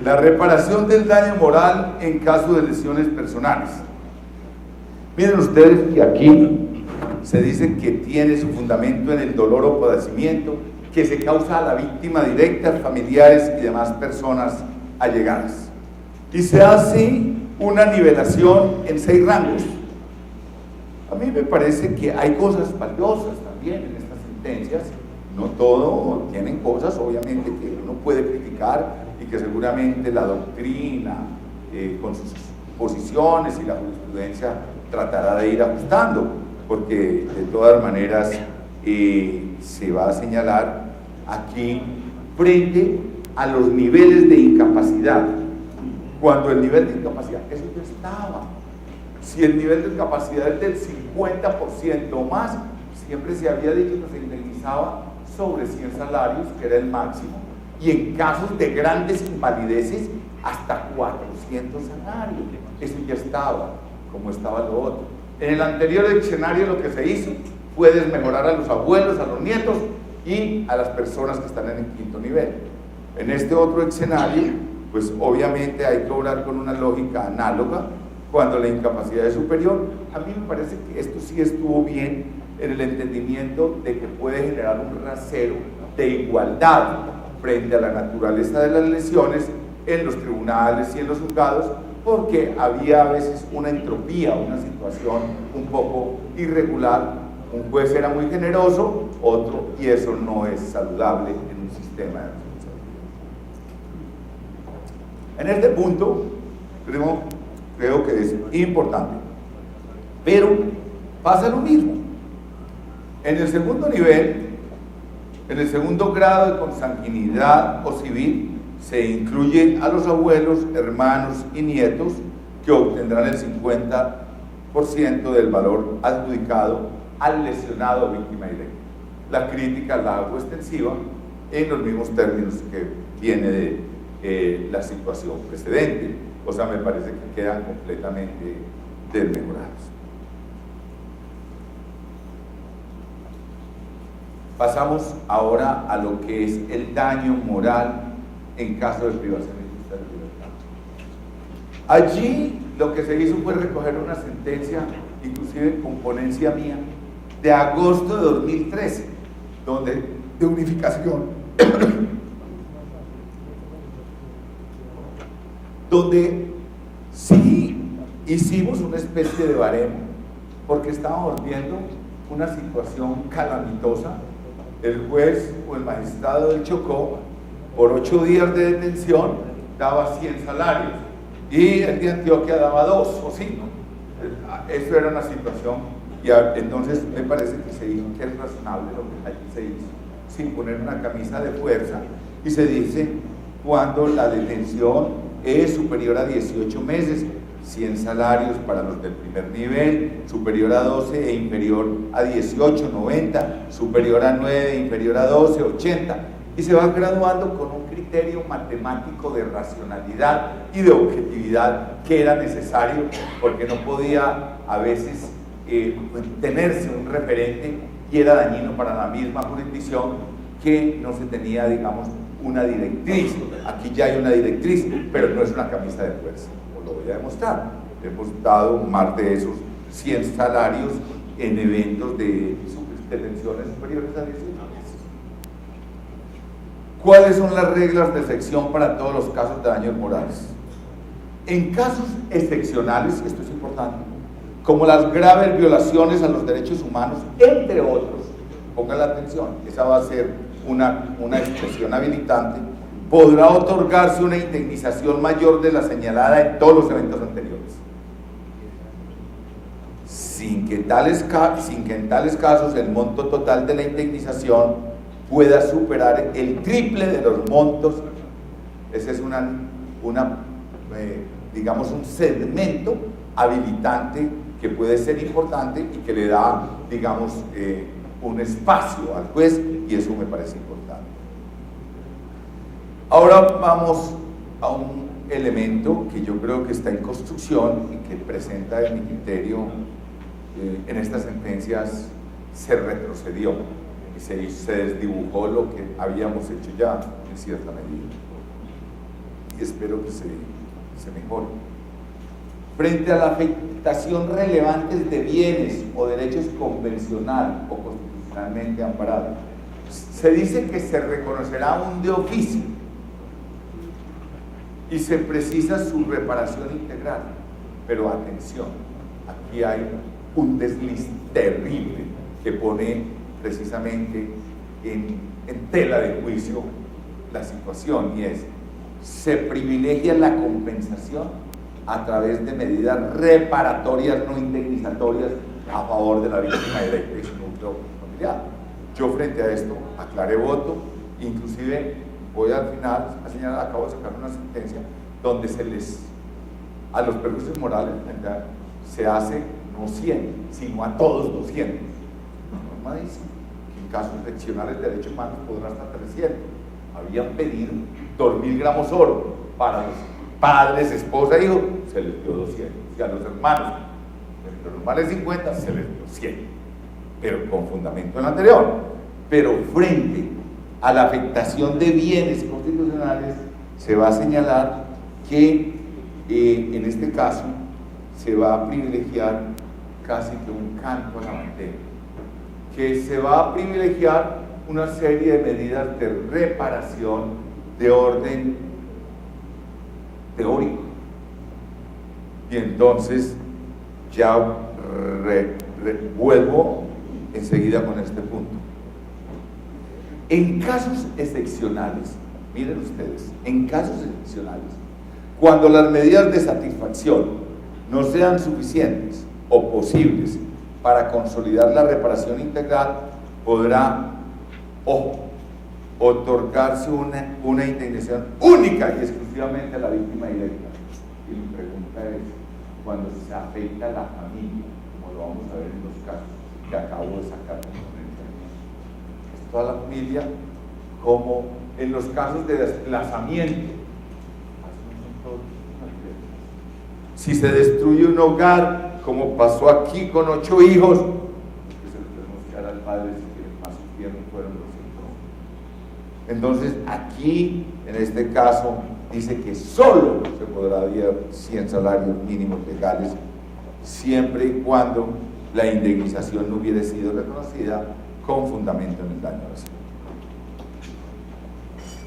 [SPEAKER 1] La reparación del daño moral en caso de lesiones personales. Miren ustedes que aquí se dice que tiene su fundamento en el dolor o padecimiento que se causa a la víctima directa, familiares y demás personas allegadas. Y se hace una nivelación en 6 rangos. A mí me parece que hay cosas valiosas también en estas sentencias. No todo tienen cosas, obviamente, que uno puede criticar y que seguramente la doctrina, con sus posiciones y la jurisprudencia, tratará de ir ajustando, porque de todas maneras se va a señalar aquí frente a los niveles de incapacidad. Cuando el nivel de incapacidad, eso ya estaba. Si el nivel de incapacidad es del 50% o más, siempre se había dicho que se indemnizaba sobre 100 salarios, que era el máximo, y en casos de grandes invalideces, hasta 400 salarios. Eso ya estaba, como estaba lo otro. En el anterior escenario lo que se hizo fue desmejorar a los abuelos, a los nietos y a las personas que están en el 5º nivel. En este otro escenario, pues obviamente hay que obrar con una lógica análoga, cuando la incapacidad es superior. A mí me parece que esto sí estuvo bien en el entendimiento de que puede generar un rasero de igualdad frente a la naturaleza de las lesiones en los tribunales y en los juzgados, porque había a veces una entropía, una situación un poco irregular. Un juez era muy generoso, otro, y eso no es saludable en un sistema de responsabilidad. En este punto, creo que es importante, pero pasa lo mismo. En el segundo nivel, en el segundo grado de consanguinidad o civil, se incluyen a los abuelos, hermanos y nietos, que obtendrán el 50% del valor adjudicado al lesionado o víctima directa. La crítica la hago extensiva en los mismos términos que viene de la situación precedente. O sea, me parece que quedan completamente desmejorados. Pasamos ahora a lo que es el daño moral en caso de privación injusta de libertad. Allí lo que se hizo fue recoger una sentencia, inclusive con ponencia mía, de agosto de 2013, de unificación, donde sí hicimos una especie de baremo, porque estábamos viendo una situación calamitosa. El juez o el magistrado del Chocó, por 8 días de detención, daba 100 salarios, y el de Antioquia daba 2 o 5. Eso era una situación, y entonces me parece que se dijo que es razonable lo que allí se hizo, sin poner una camisa de fuerza, y se dice cuando la detención es superior a 18 meses, 100 salarios para los del primer nivel, superior a 12 e inferior a 18, 90, superior a 9 e inferior a 12, 80, y se va graduando con un criterio matemático de racionalidad y de objetividad que era necesario, porque no podía a veces tenerse un referente, y era dañino para la misma jurisdicción que no se tenía, digamos, una directriz. Aquí ya hay una directriz, pero no es una camisa de fuerza. Lo voy a demostrar. Hemos dado más de esos 100 salarios en eventos de detenciones superiores a 18 meses. ¿Cuáles son las reglas de excepción para todos los casos de daños morales? En casos excepcionales, esto es importante, como las graves violaciones a los derechos humanos, entre otros, pongan la atención, esa va a ser una expresión habilitante, podrá otorgarse una indemnización mayor de la señalada en todos los eventos anteriores, sin que en tales casos el monto total de la indemnización pueda superar el triple de los montos. Ese es digamos, un segmento habilitante que puede ser importante y que le da, digamos, un espacio al juez, y eso me parece importante. Ahora vamos a un elemento que yo creo que está en construcción y que presenta, en mi criterio, en estas sentencias se retrocedió y se desdibujó lo que habíamos hecho ya en cierta medida, y espero que se mejore. Frente a la afectación relevante de bienes o derechos convencional o constitucionalmente amparados, se dice que se reconocerá un de oficio y se precisa su reparación integral. Pero atención, aquí hay un desliz terrible que pone precisamente en tela de juicio la situación, y es: se privilegia la compensación a través de medidas reparatorias, no indemnizatorias, a favor de la víctima directa y su núcleo familiar. Yo frente a esto aclaré voto, inclusive voy al final a señalar, acabo de sacar una sentencia donde a los perjuicios morales se hace no 100, sino a todos 200. La norma dice que en casos excepcionales de derechos humanos podrán hasta 300. Habían pedido 2.000 gramos oro para los padres, esposa, hijo, se les dio 200, y a los hermanos, los normales 50, se les dio 100, pero con fundamento en lo anterior. Pero frente a la afectación de bienes constitucionales, se va a señalar que en este caso se va a privilegiar casi que un canto a la bandera, que se va a privilegiar una serie de medidas de reparación de orden teórico. Y entonces ya vuelvo enseguida con este punto. En casos excepcionales, miren ustedes, en casos excepcionales, cuando las medidas de satisfacción no sean suficientes o posibles para consolidar la reparación integral, podrá, otorgarse una indemnización única y exclusivamente a la víctima directa. Y mi pregunta es, cuando se afecta a la familia, como lo vamos a ver en los casos que acabo de sacar de ponencia, es toda la familia, como en los casos de desplazamiento. Si se destruye un hogar, como pasó aquí con 8 hijos, que se lo tenemos que dar al padre si quieren más sufrieron fueron los hijos. Entonces aquí, en este caso, dice que solo se podrá dar 100 salarios mínimos legales, siempre y cuando la indemnización no hubiera sido reconocida con fundamento en el daño a la salud.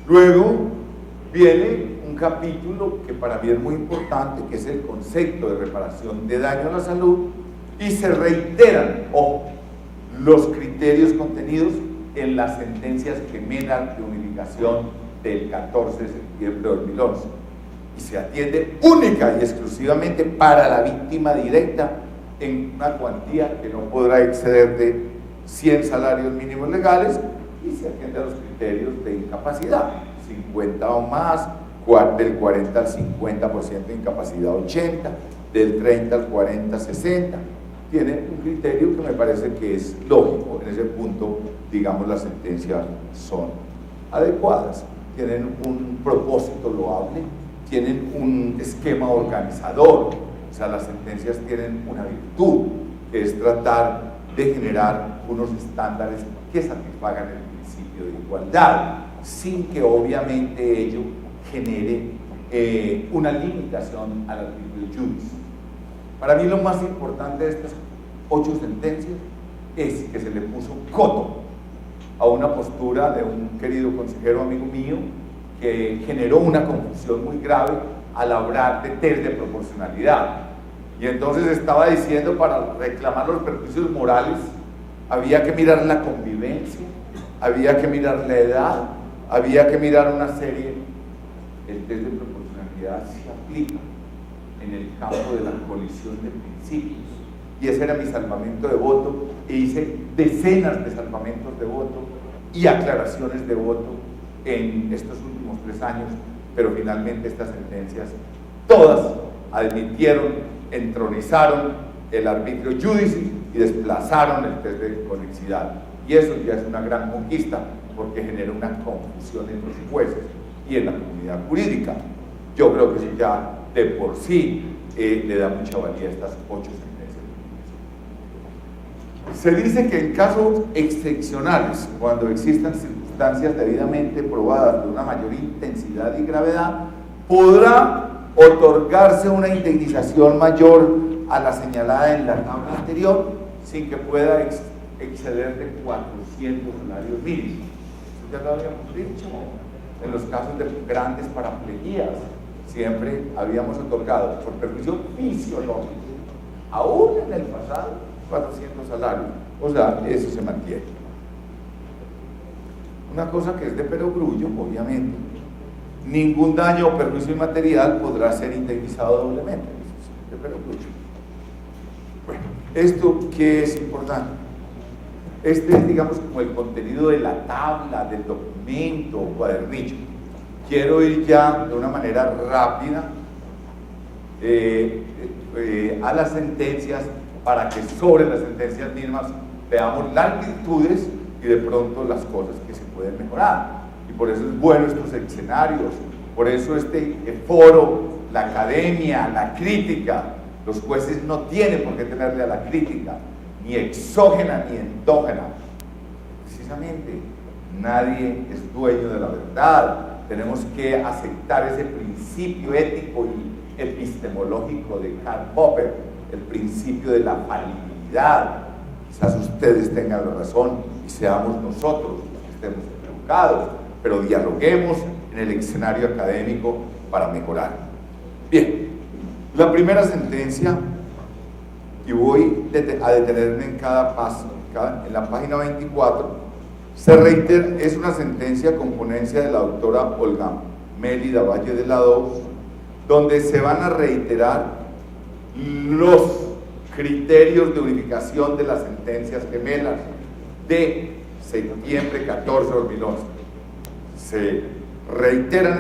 [SPEAKER 1] Luego viene un capítulo que para mí es muy importante, que es el concepto de reparación de daño a la salud, y se reiteran los criterios contenidos en las sentencias gemelas de unificación del 14 de septiembre de 2011, y se atiende única y exclusivamente para la víctima directa en una cuantía que no podrá exceder de 100 salarios mínimos legales, y se atiende a los criterios de incapacidad, 50 o más, del 40 al 50% de incapacidad 80, del 30 al 40, 60. Tiene un criterio que me parece que es lógico. En ese punto, digamos, las sentencias son adecuadas, tienen un propósito loable, tienen un esquema organizador. O sea, las sentencias tienen una virtud, que es tratar de generar unos estándares que satisfagan el principio de igualdad, sin que obviamente ello genere una limitación al artículo juris. Para mí lo más importante de estas 8 sentencias es que se le puso coto a una postura de un querido consejero amigo mío que generó una confusión muy grave al hablar de test de proporcionalidad. Y entonces estaba diciendo, para reclamar los perjuicios morales había que mirar la convivencia, había que mirar la edad, había que mirar una serie. El test de proporcionalidad se aplica en el campo de la colisión de principios, y ese era mi salvamento de voto, e hice decenas de salvamentos de voto y aclaraciones de voto en estos últimos 3 años, pero finalmente estas sentencias todas admitieron, entronizaron el arbitrio judici y desplazaron el test de conexidad, y eso ya es una gran conquista, porque genera una confusión en los jueces y en la comunidad jurídica. Yo creo que eso ya de por sí le da mucha valía a estas 8 sentencias. Se dice que en casos excepcionales, cuando existan circunstancias debidamente probadas de una mayor intensidad y gravedad, podrá otorgarse una indemnización mayor a la señalada en la tabla anterior, sin que pueda exceder de 400 salarios mínimos. Eso ya lo habíamos dicho. En los casos de grandes paraplejías, siempre habíamos otorgado por perjuicio fisiológico, aún en el pasado, 400 salarios. O sea, eso se mantiene. Una cosa que es de perogrullo, obviamente, ningún daño o perjuicio inmaterial podrá ser indemnizado doblemente. Eso es de perogrullo. Bueno, ¿esto qué es importante? Este es, digamos, como el contenido de la tabla, del documento o cuadernillo. Quiero ir ya de una manera rápida a las sentencias, para que sobre las sentencias mismas veamos las virtudes y de pronto las cosas que se pueden mejorar. Y por eso es bueno estos escenarios, por eso este foro, la academia, la crítica. Los jueces no tienen por qué tenerle a la crítica, ni exógena ni endógena. Precisamente, nadie es dueño de la verdad. Tenemos que aceptar ese principio ético y epistemológico de Karl Popper, el principio de la falibilidad. Quizás ustedes tengan la razón y seamos nosotros los que estemos equivocados, pero dialoguemos en el escenario académico para mejorar. Bien, la primera sentencia, y voy a detenerme en cada paso, en la página 24, se reitera, es una sentencia con ponencia de la doctora Olga Mélida Valle de la Dos, donde se van a reiterar los criterios de unificación de las sentencias gemelas de septiembre 14 de 2011. Se reiteran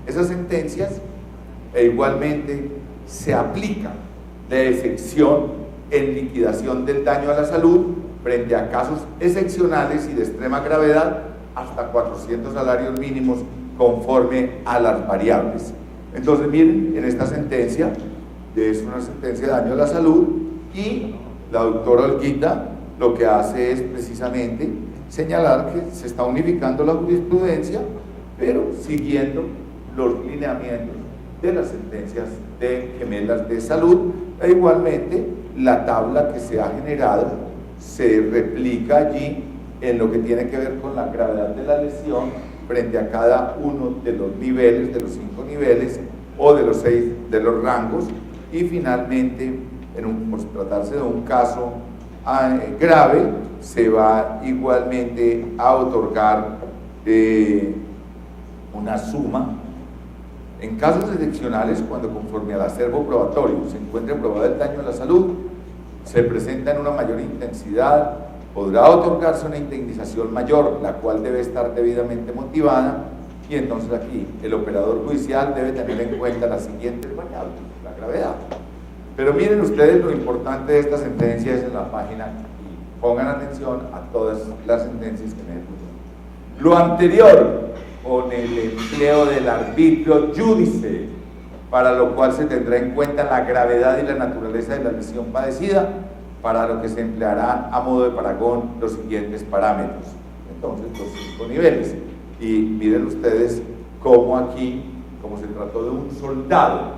[SPEAKER 1] esas sentencias e igualmente se aplica la excepción en liquidación del daño a la salud frente a casos excepcionales y de extrema gravedad hasta 400 salarios mínimos conforme a las variables. Entonces miren, en esta sentencia es una sentencia de daño a la salud y la doctora Olguita lo que hace es precisamente señalar que se está unificando la jurisprudencia, pero siguiendo los lineamientos de las sentencias de gemelas de salud, e igualmente la tabla que se ha generado se replica allí en lo que tiene que ver con la gravedad de la lesión frente a cada uno de los niveles, de los 5 niveles o de los 6 de los rangos, y finalmente, por tratarse de un caso grave, se va igualmente a otorgar una suma. En casos excepcionales, cuando conforme al acervo probatorio se encuentre probado el daño a la salud, se presenta en una mayor intensidad, podrá otorgarse una indemnización mayor, la cual debe estar debidamente motivada, y entonces aquí el operador judicial debe tener en cuenta las siguientes variables: la gravedad. Pero miren ustedes, lo importante de esta sentencia es en la página, y pongan atención a todas las sentencias que me he. Lo anterior, con el empleo del arbitrio judice, para lo cual se tendrá en cuenta la gravedad y la naturaleza de la lesión padecida, para lo que se empleará a modo de parangón los siguientes parámetros. Entonces, los 5 niveles. Y miren ustedes cómo aquí, como se trató de un soldado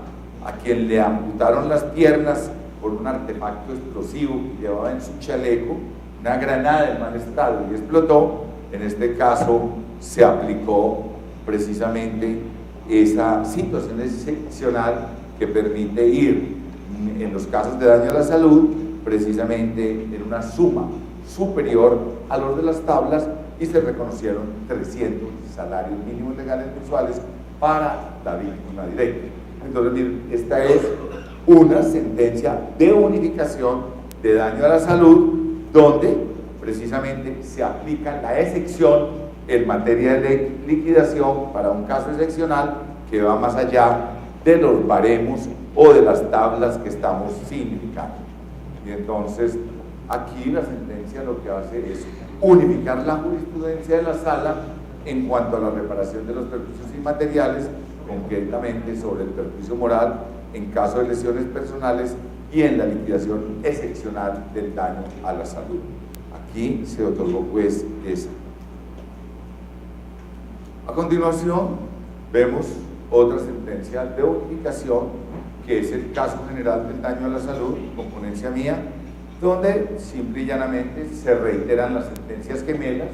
[SPEAKER 1] a quien le amputaron las piernas por un artefacto explosivo que llevaba en su chaleco, una granada en mal estado, y explotó, en este caso se aplicó precisamente esa situación excepcional que permite ir, en los casos de daño a la salud, precisamente en una suma superior a los de las tablas, y se reconocieron 300 salarios mínimos legales mensuales para la víctima directa. Entonces, miren, esta es una sentencia de unificación de daño a la salud, donde precisamente se aplica la excepción en materia de liquidación para un caso excepcional que va más allá de los baremos o de las tablas que estamos significando. Y entonces aquí la sentencia lo que hace es unificar la jurisprudencia de la sala en cuanto a la reparación de los perjuicios inmateriales, concretamente sobre el perjuicio moral en caso de lesiones personales y en la liquidación excepcional del daño a la salud. Aquí se otorgó pues esa. A continuación vemos otra sentencia de unificación, que es el caso general del daño a la salud, con ponencia mía, donde simple y llanamente se reiteran las sentencias gemelas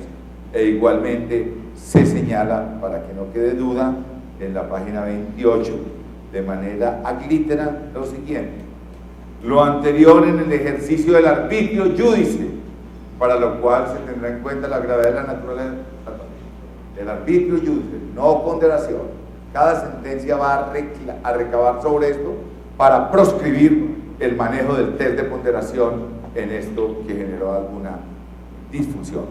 [SPEAKER 1] e igualmente se señala, para que no quede duda, en la página 28, de manera aglítera, lo siguiente: lo anterior en el ejercicio del arbitrio judice, para lo cual se tendrá en cuenta la gravedad de la naturaleza. El arbitrio judice, no ponderación. Cada sentencia va a recabar sobre esto para proscribir el manejo del test de ponderación en esto que generó alguna disfunción.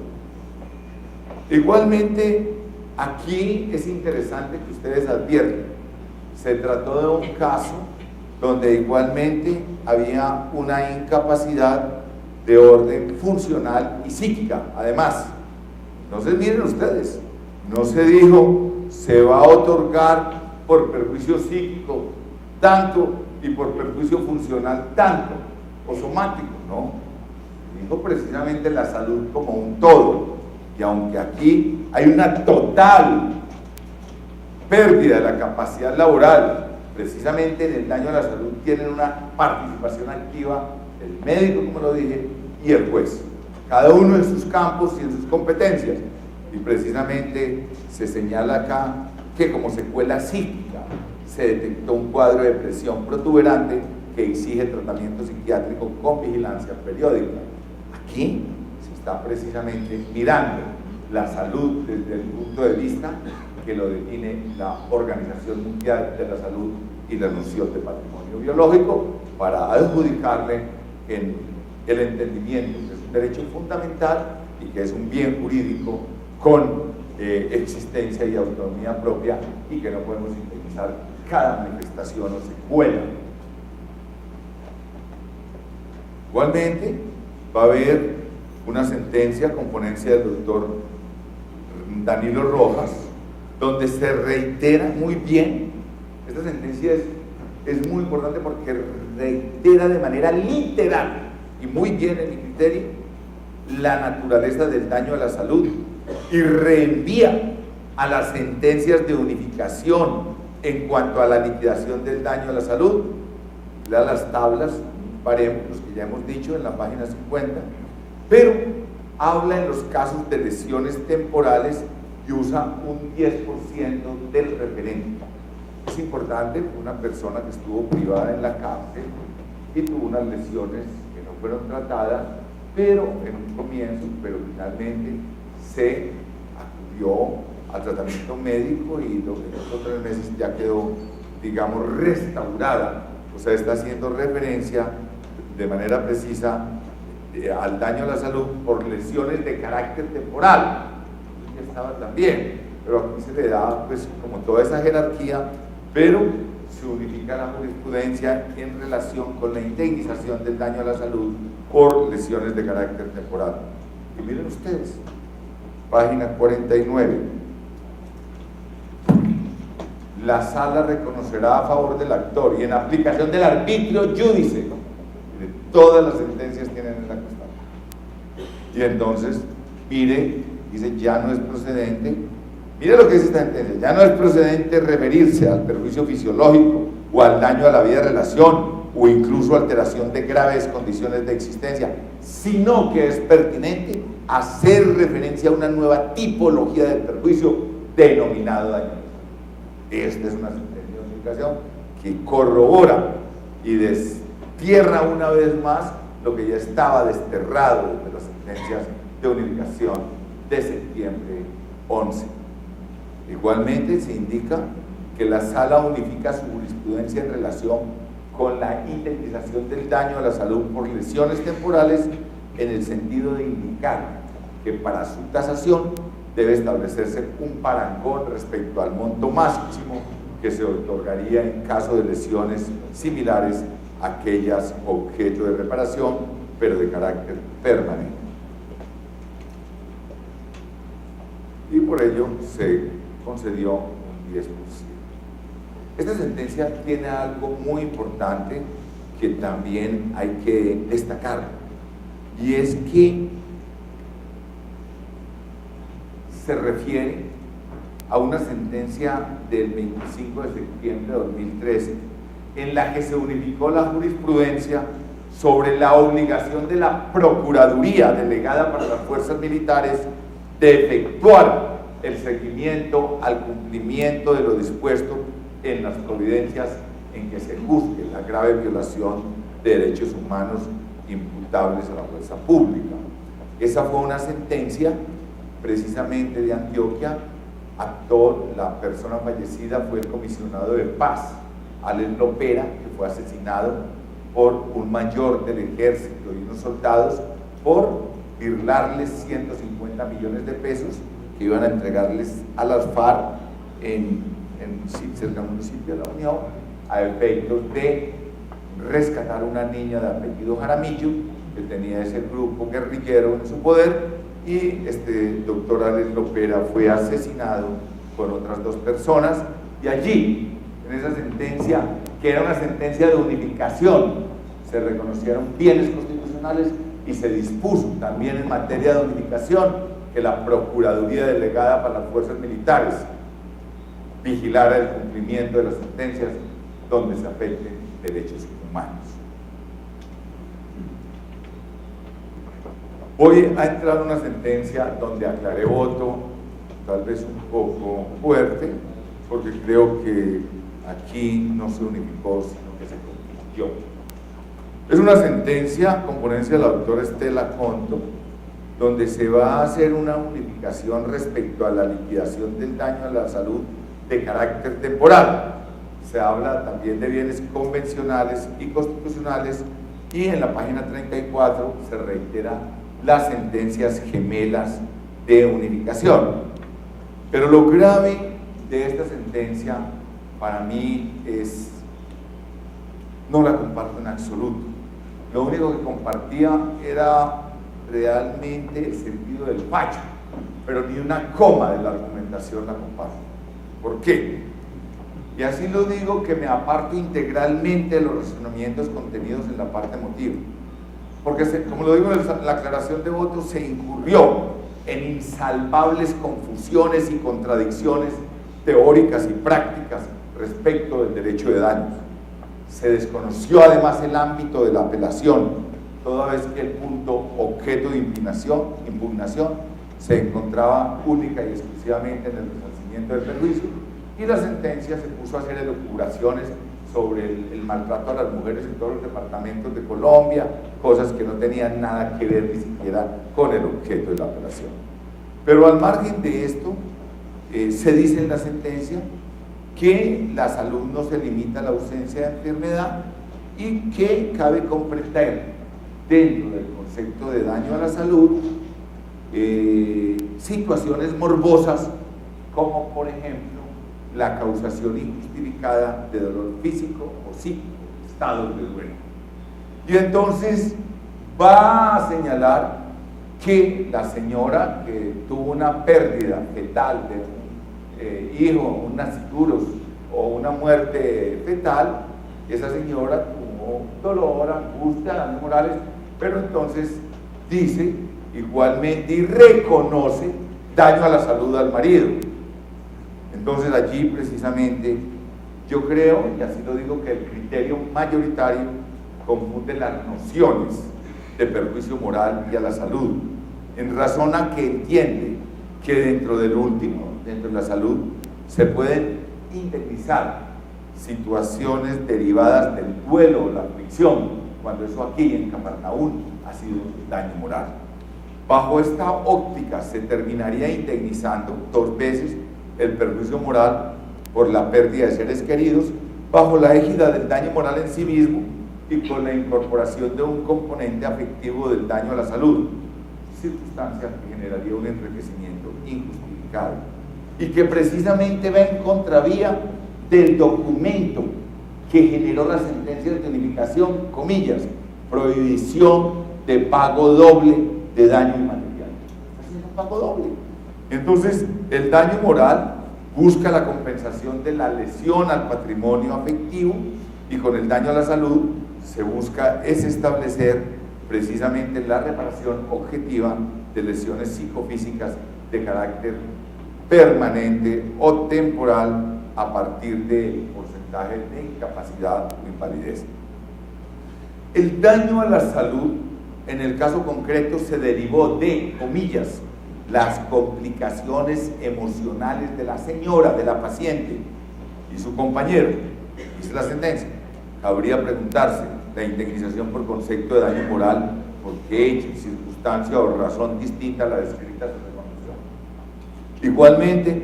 [SPEAKER 1] Igualmente, aquí es interesante que ustedes adviertan, se trató de un caso donde igualmente había una incapacidad de orden funcional y psíquica. Además, entonces miren ustedes, no se dijo se va a otorgar por perjuicio psíquico tanto y por perjuicio funcional tanto, o somático, no. Dijo precisamente la salud como un todo. Y aunque aquí hay una total pérdida de la capacidad laboral precisamente en el daño a la salud tienen una participación activa el médico, como lo dije, y el juez, cada uno en sus campos y en sus competencias. Y precisamente se señala acá que como secuela psíquica se detectó un cuadro de depresión protuberante que exige tratamiento psiquiátrico con vigilancia periódica. Aquí se está precisamente mirando la salud desde el punto de vista que lo define la Organización Mundial de la Salud y la noción de patrimonio biológico, para adjudicarle en el entendimiento que es un derecho fundamental y que es un bien jurídico con existencia y autonomía propia, y que no podemos sintetizar cada manifestación o secuela. Igualmente va a haber una sentencia con ponencia del doctor Danilo Rojas, donde se reitera muy bien. Esta sentencia es muy importante porque reitera de manera literal y muy bien en mi criterio la naturaleza del daño a la salud, y reenvía a las sentencias de unificación en cuanto a la liquidación del daño a la salud. Lea las tablas, parémetros que ya hemos dicho en la página 50, pero habla en los casos de lesiones temporales y usa un 10% del referente. Es importante, una persona que estuvo privada en la cárcel y tuvo unas lesiones que no fueron tratadas, pero en un comienzo, pero finalmente se acudió al tratamiento médico y en los 3 meses ya quedó, digamos, restaurada. O sea, está haciendo referencia de manera precisa al daño a la salud por lesiones de carácter temporal. Ya estaba también, pero aquí se le da pues como toda esa jerarquía, pero se unifica la jurisprudencia en relación con la indemnización del daño a la salud por lesiones de carácter temporal. Y miren ustedes, página 49. La sala reconocerá a favor del actor y en aplicación del arbitrio júdice. Todas las sentencias tienen esa constancia. Y entonces, mire, dice, ya no es procedente. Mire lo que dice esta sentencia: ya no es procedente referirse al perjuicio fisiológico o al daño a la vida de relación o incluso alteración de graves condiciones de existencia, sino que es pertinente hacer referencia a una nueva tipología del perjuicio denominado daño. Esta es una sentencia de unificación que corrobora y destierra una vez más lo que ya estaba desterrado de las sentencias de unificación de septiembre 11. Igualmente se indica que la sala unifica su jurisprudencia en relación con la indemnización del daño a la salud por lesiones temporales, en el sentido de indicar que para su tasación debe establecerse un parangón respecto al monto máximo que se otorgaría en caso de lesiones similares a aquellas objeto de reparación, pero de carácter permanente. Y por ello se concedió un 10%. Esta sentencia tiene algo muy importante que también hay que destacar, y es que se refiere a una sentencia del 25 de septiembre de 2013 en la que se unificó la jurisprudencia sobre la obligación de la Procuraduría delegada para las fuerzas militares de efectuar el seguimiento al cumplimiento de lo dispuesto en las providencias en que se juzgue la grave violación de derechos humanos imputables a la fuerza pública. Esa fue una sentencia precisamente de Antioquia. Actuó, la persona fallecida fue el comisionado de paz, Alex Lopera, que fue asesinado por un mayor del ejército y unos soldados por birlarles 150 millones de pesos que iban a entregarles a las FARC cerca del municipio de La Unión, a efectos de rescatar a una niña de apellido Jaramillo que tenía ese grupo guerrillero en su poder, y este doctor Alex Lopera fue asesinado con otras 2 personas. Y allí, en esa sentencia, que era una sentencia de unificación, se reconocieron bienes constitucionales y se dispuso también en materia de unificación que la Procuraduría delegada para las fuerzas militares vigilara el cumplimiento de las sentencias donde se afecten derechos humanos. Voy a entrar en una sentencia donde aclaré voto, tal vez un poco fuerte, porque creo que aquí no se unificó, sino que se confundió. Es una sentencia con ponencia de la doctora Estela Conto, donde se va a hacer una unificación respecto a la liquidación del daño a la salud de carácter temporal. Se habla también de bienes convencionales y constitucionales, y en la página 34 se reitera las sentencias gemelas de unificación. Pero lo grave de esta sentencia para mí es, no la comparto en absoluto. Lo único que compartía era realmente el sentido del fallo, pero ni una coma de la argumentación la comparto. ¿Por qué? Y así lo digo, que me aparto integralmente de los razonamientos contenidos en la parte emotiva, porque como lo digo en la aclaración de votos, se incurrió en insalvables confusiones y contradicciones teóricas y prácticas respecto del derecho de daños. Se desconoció además el ámbito de la apelación, toda vez que el punto objeto de impugnación se encontraba única y exclusivamente en el resarcimiento del perjuicio, y la sentencia se puso a hacer elucubraciones sobre el maltrato a las mujeres en todos los departamentos de Colombia, cosas que no tenían nada que ver ni siquiera con el objeto de la apelación. Pero al margen de esto, se dice en la sentencia que la salud no se limita a la ausencia de enfermedad y que cabe comprender dentro del concepto de daño a la salud situaciones morbosas, como por ejemplo la causación injustificada de dolor físico o psíquico, estados de duelo. Y entonces va a señalar que la señora que tuvo una pérdida fetal de un hijo, un nasciturus o una muerte fetal, esa señora tuvo dolor, angustia, daños morales, pero entonces dice igualmente y reconoce daño a la salud al marido. Entonces allí precisamente yo creo, y así lo digo, que el criterio mayoritario confunde las nociones de perjuicio moral y a la salud, en razón a que entiende que dentro del último, dentro de la salud, se pueden indemnizar situaciones derivadas del duelo o la aflicción, cuando eso aquí en Capernaum ha sido daño moral. Bajo esta óptica se terminaría indemnizando 2 veces el perjuicio moral por la pérdida de seres queridos, bajo la égida del daño moral en sí mismo y con la incorporación de un componente afectivo del daño a la salud, circunstancia que generaría un enriquecimiento injustificado y que precisamente va en contravía del documento que generó la sentencia de unificación, comillas, prohibición de pago doble de daño inmaterial. Así es un pago doble. Entonces, el daño moral busca la compensación de la lesión al patrimonio afectivo, y con el daño a la salud se busca establecer precisamente la reparación objetiva de lesiones psicofísicas de carácter permanente o temporal a partir del porcentaje de incapacidad o invalidez. El daño a la salud, en el caso concreto, se derivó de, comillas, las complicaciones emocionales de la señora, de la paciente y su compañero. Dice la sentencia. Cabría preguntarse la indemnización por concepto de daño moral, por qué hecho, circunstancia o razón distinta a la descrita se reconoció. Igualmente,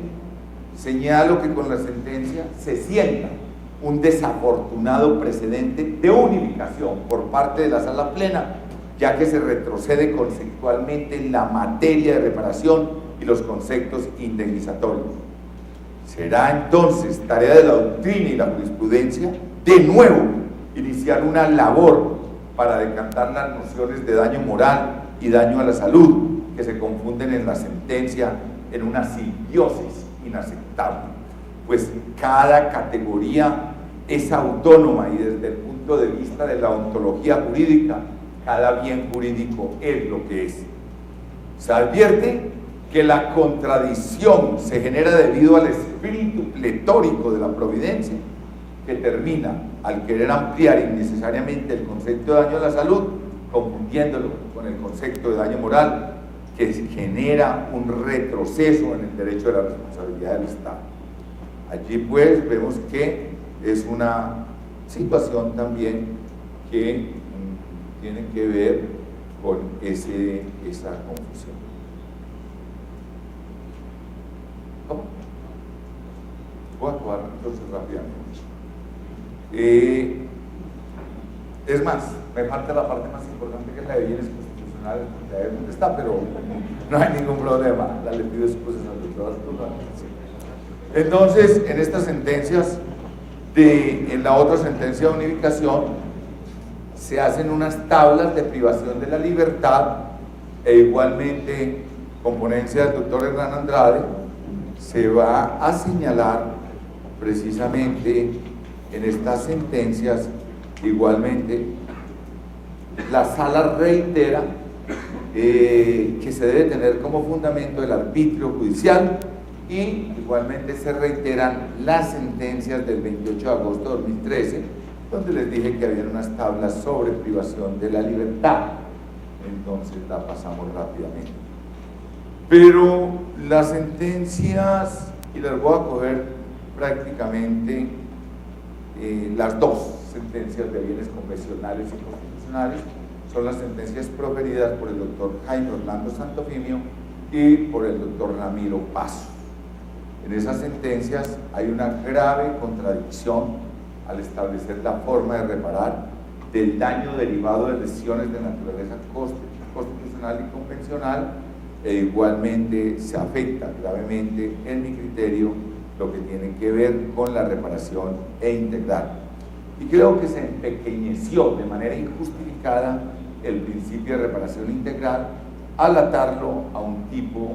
[SPEAKER 1] señalo que con la sentencia se sienta un desafortunado precedente de unificación por parte de la Sala Plena, ya que se retrocede conceptualmente en la materia de reparación y los conceptos indemnizatorios. Será entonces tarea de la doctrina y la jurisprudencia de nuevo iniciar una labor para decantar las nociones de daño moral y daño a la salud que se confunden en la sentencia en una simbiosis inaceptable, pues cada categoría es autónoma y desde el punto de vista de la ontología jurídica, cada bien jurídico es lo que es. Se advierte que la contradicción se genera debido al espíritu pletórico de la providencia, que termina al querer ampliar innecesariamente el concepto de daño a la salud, confundiéndolo con el concepto de daño moral, que genera un retroceso en el derecho de la responsabilidad del Estado. Allí pues vemos que es una situación también que tiene que ver con esa confusión. ¿Cómo? Voy a actuar entonces rápidamente. Es más, me falta la parte más importante, que es la de bienes constitucionales, porque ahí es donde está, pero no hay ningún problema. La le pido excusas a todas. Entonces, en estas sentencias, en la otra sentencia de unificación, se hacen unas tablas de privación de la libertad, e igualmente, con ponencia del doctor Hernán Andrade, se va a señalar precisamente en estas sentencias. Igualmente, la sala reitera que se debe tener como fundamento el arbitrio judicial, y igualmente se reiteran las sentencias del 28 de agosto de 2013, donde les dije que había unas tablas sobre privación de la libertad. Entonces la pasamos rápidamente. Pero las sentencias, y las voy a coger prácticamente las dos sentencias de bienes convencionales y constitucionales, son las sentencias proferidas por el doctor Jaime Orlando Santofimio y por el doctor Ramiro Paso. En esas sentencias hay una grave contradicción al establecer la forma de reparar del daño derivado de lesiones de naturaleza constitucional y convencional, e igualmente se afecta gravemente, en mi criterio, lo que tiene que ver con la reparación integral. Y creo que se empequeñeció de manera injustificada el principio de reparación integral al atarlo a un tipo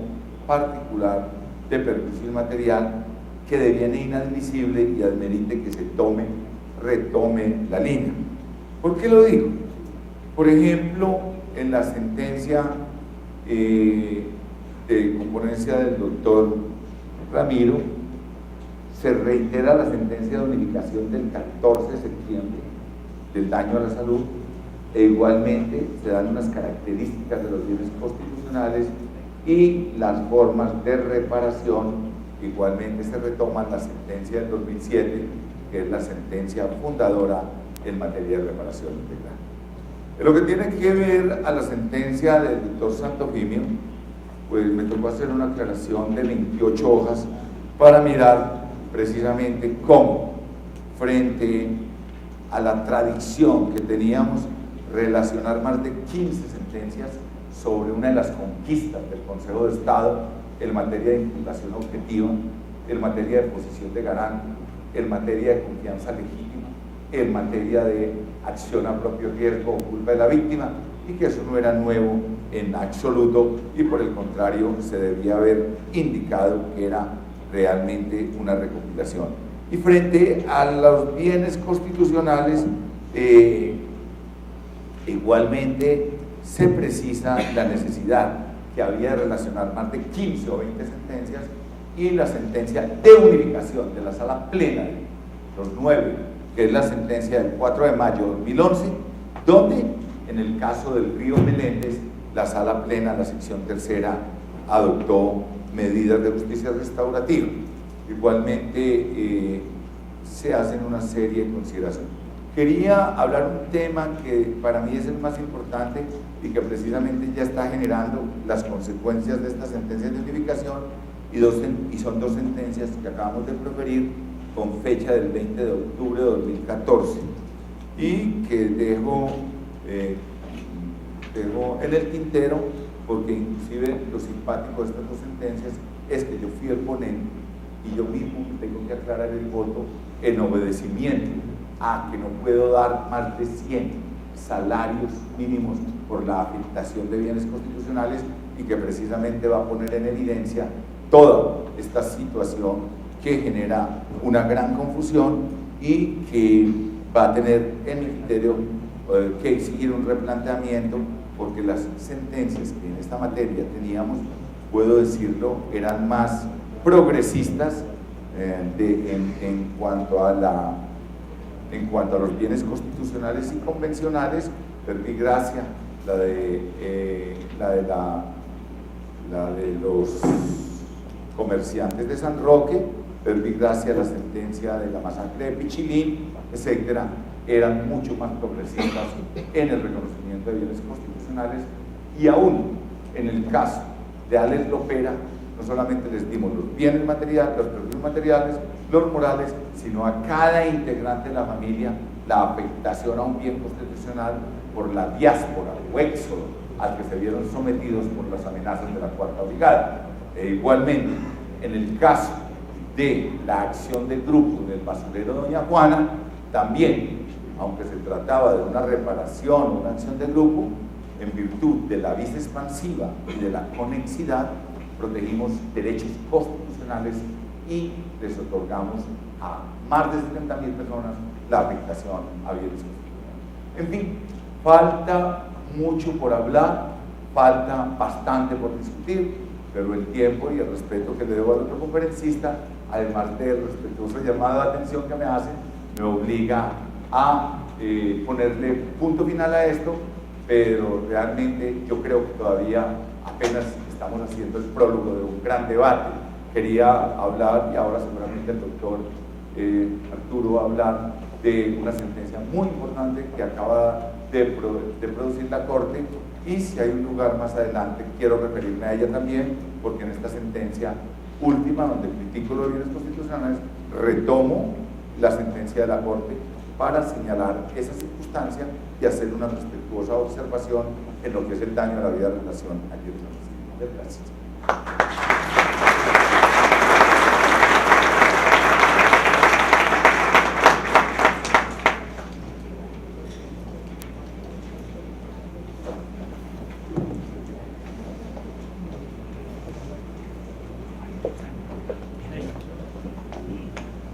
[SPEAKER 1] particular de perjuicio inmaterial que deviene inadmisible y admerite que se retome la línea. ¿Por qué lo digo? Por ejemplo, en la sentencia de componencia del doctor Ramiro, se reitera la sentencia de unificación del 14 de septiembre del daño a la salud, e igualmente se dan unas características de los bienes constitucionales y las formas de reparación. Igualmente se retoma la sentencia del 2007, que es la sentencia fundadora en materia de reparación integral. En lo que tiene que ver a la sentencia del doctor Santofimio, pues me tocó hacer una aclaración de 28 hojas para mirar precisamente cómo, frente a la tradición que teníamos, relacionar más de 15 sentencias sobre una de las conquistas del Consejo de Estado en materia de imputación objetiva, en materia de posición de garante, en materia de confianza legítima, en materia de acción a propio riesgo o culpa de la víctima, y que eso no era nuevo en absoluto, y por el contrario se debía haber indicado que era realmente una recopilación. Y frente a los bienes constitucionales, igualmente se precisa la necesidad que había de relacionar más de 15 o 20 sentencias, y la sentencia de unificación de la sala plena, los 9, que es la sentencia del 4 de mayo de 2011, donde en el caso del Río Meléndez, la sala plena, la sección tercera, adoptó medidas de justicia restaurativa. Igualmente se hacen una serie de consideraciones. Quería hablar un tema que para mí es el más importante y que precisamente ya está generando las consecuencias de esta sentencia de unificación, y son dos sentencias que acabamos de proferir con fecha del 20 de octubre de 2014, y que dejo en el tintero, porque inclusive lo simpático de estas dos sentencias es que yo fui el ponente y yo mismo tengo que aclarar el voto en obedecimiento a que no puedo dar más de 100 salarios mínimos por la afectación de bienes constitucionales, y que precisamente va a poner en evidencia toda esta situación que genera una gran confusión y que va a tener en mi criterio que exigir un replanteamiento, porque las sentencias que en esta materia teníamos, puedo decirlo, eran más progresistas en cuanto a la En cuanto a los bienes constitucionales y convencionales, verbigracia, la de los comerciantes de San Roque, verbigracia, la sentencia de la masacre de Pichilín, etcétera, eran mucho más progresistas en el reconocimiento de bienes constitucionales, y aún en el caso de Alex Lopera, no solamente les dimos los bienes materiales, los perjuicios materiales, los morales, sino a cada integrante de la familia la afectación a un bien constitucional por la diáspora o éxodo al que se vieron sometidos por las amenazas de la Cuarta Brigada. E igualmente, en el caso de la acción de grupo del basurero Doña Juana, también, aunque se trataba de una reparación o una acción de grupo, en virtud de la vista expansiva y de la conexidad, protegimos derechos constitucionales y les otorgamos a más de 70.000 personas la afectación a bienes constitucionales. En fin, falta mucho por hablar, falta bastante por discutir, pero el tiempo y el respeto que le debo al otro conferencista, además del respetuoso llamado de atención que me hace, me obliga a ponerle punto final a esto, pero realmente yo creo que todavía apenas estamos haciendo el prólogo de un gran debate. Quería hablar, y ahora seguramente el doctor Arturo va a hablar de una sentencia muy importante que acaba de producir la Corte, y si hay un lugar más adelante quiero referirme a ella también, porque en esta sentencia última, donde critico los bienes constitucionales, retomo la sentencia de la Corte para señalar esa circunstancia y hacer una respetuosa observación en lo que es el daño a la vida de la relación aquí en la Gracias.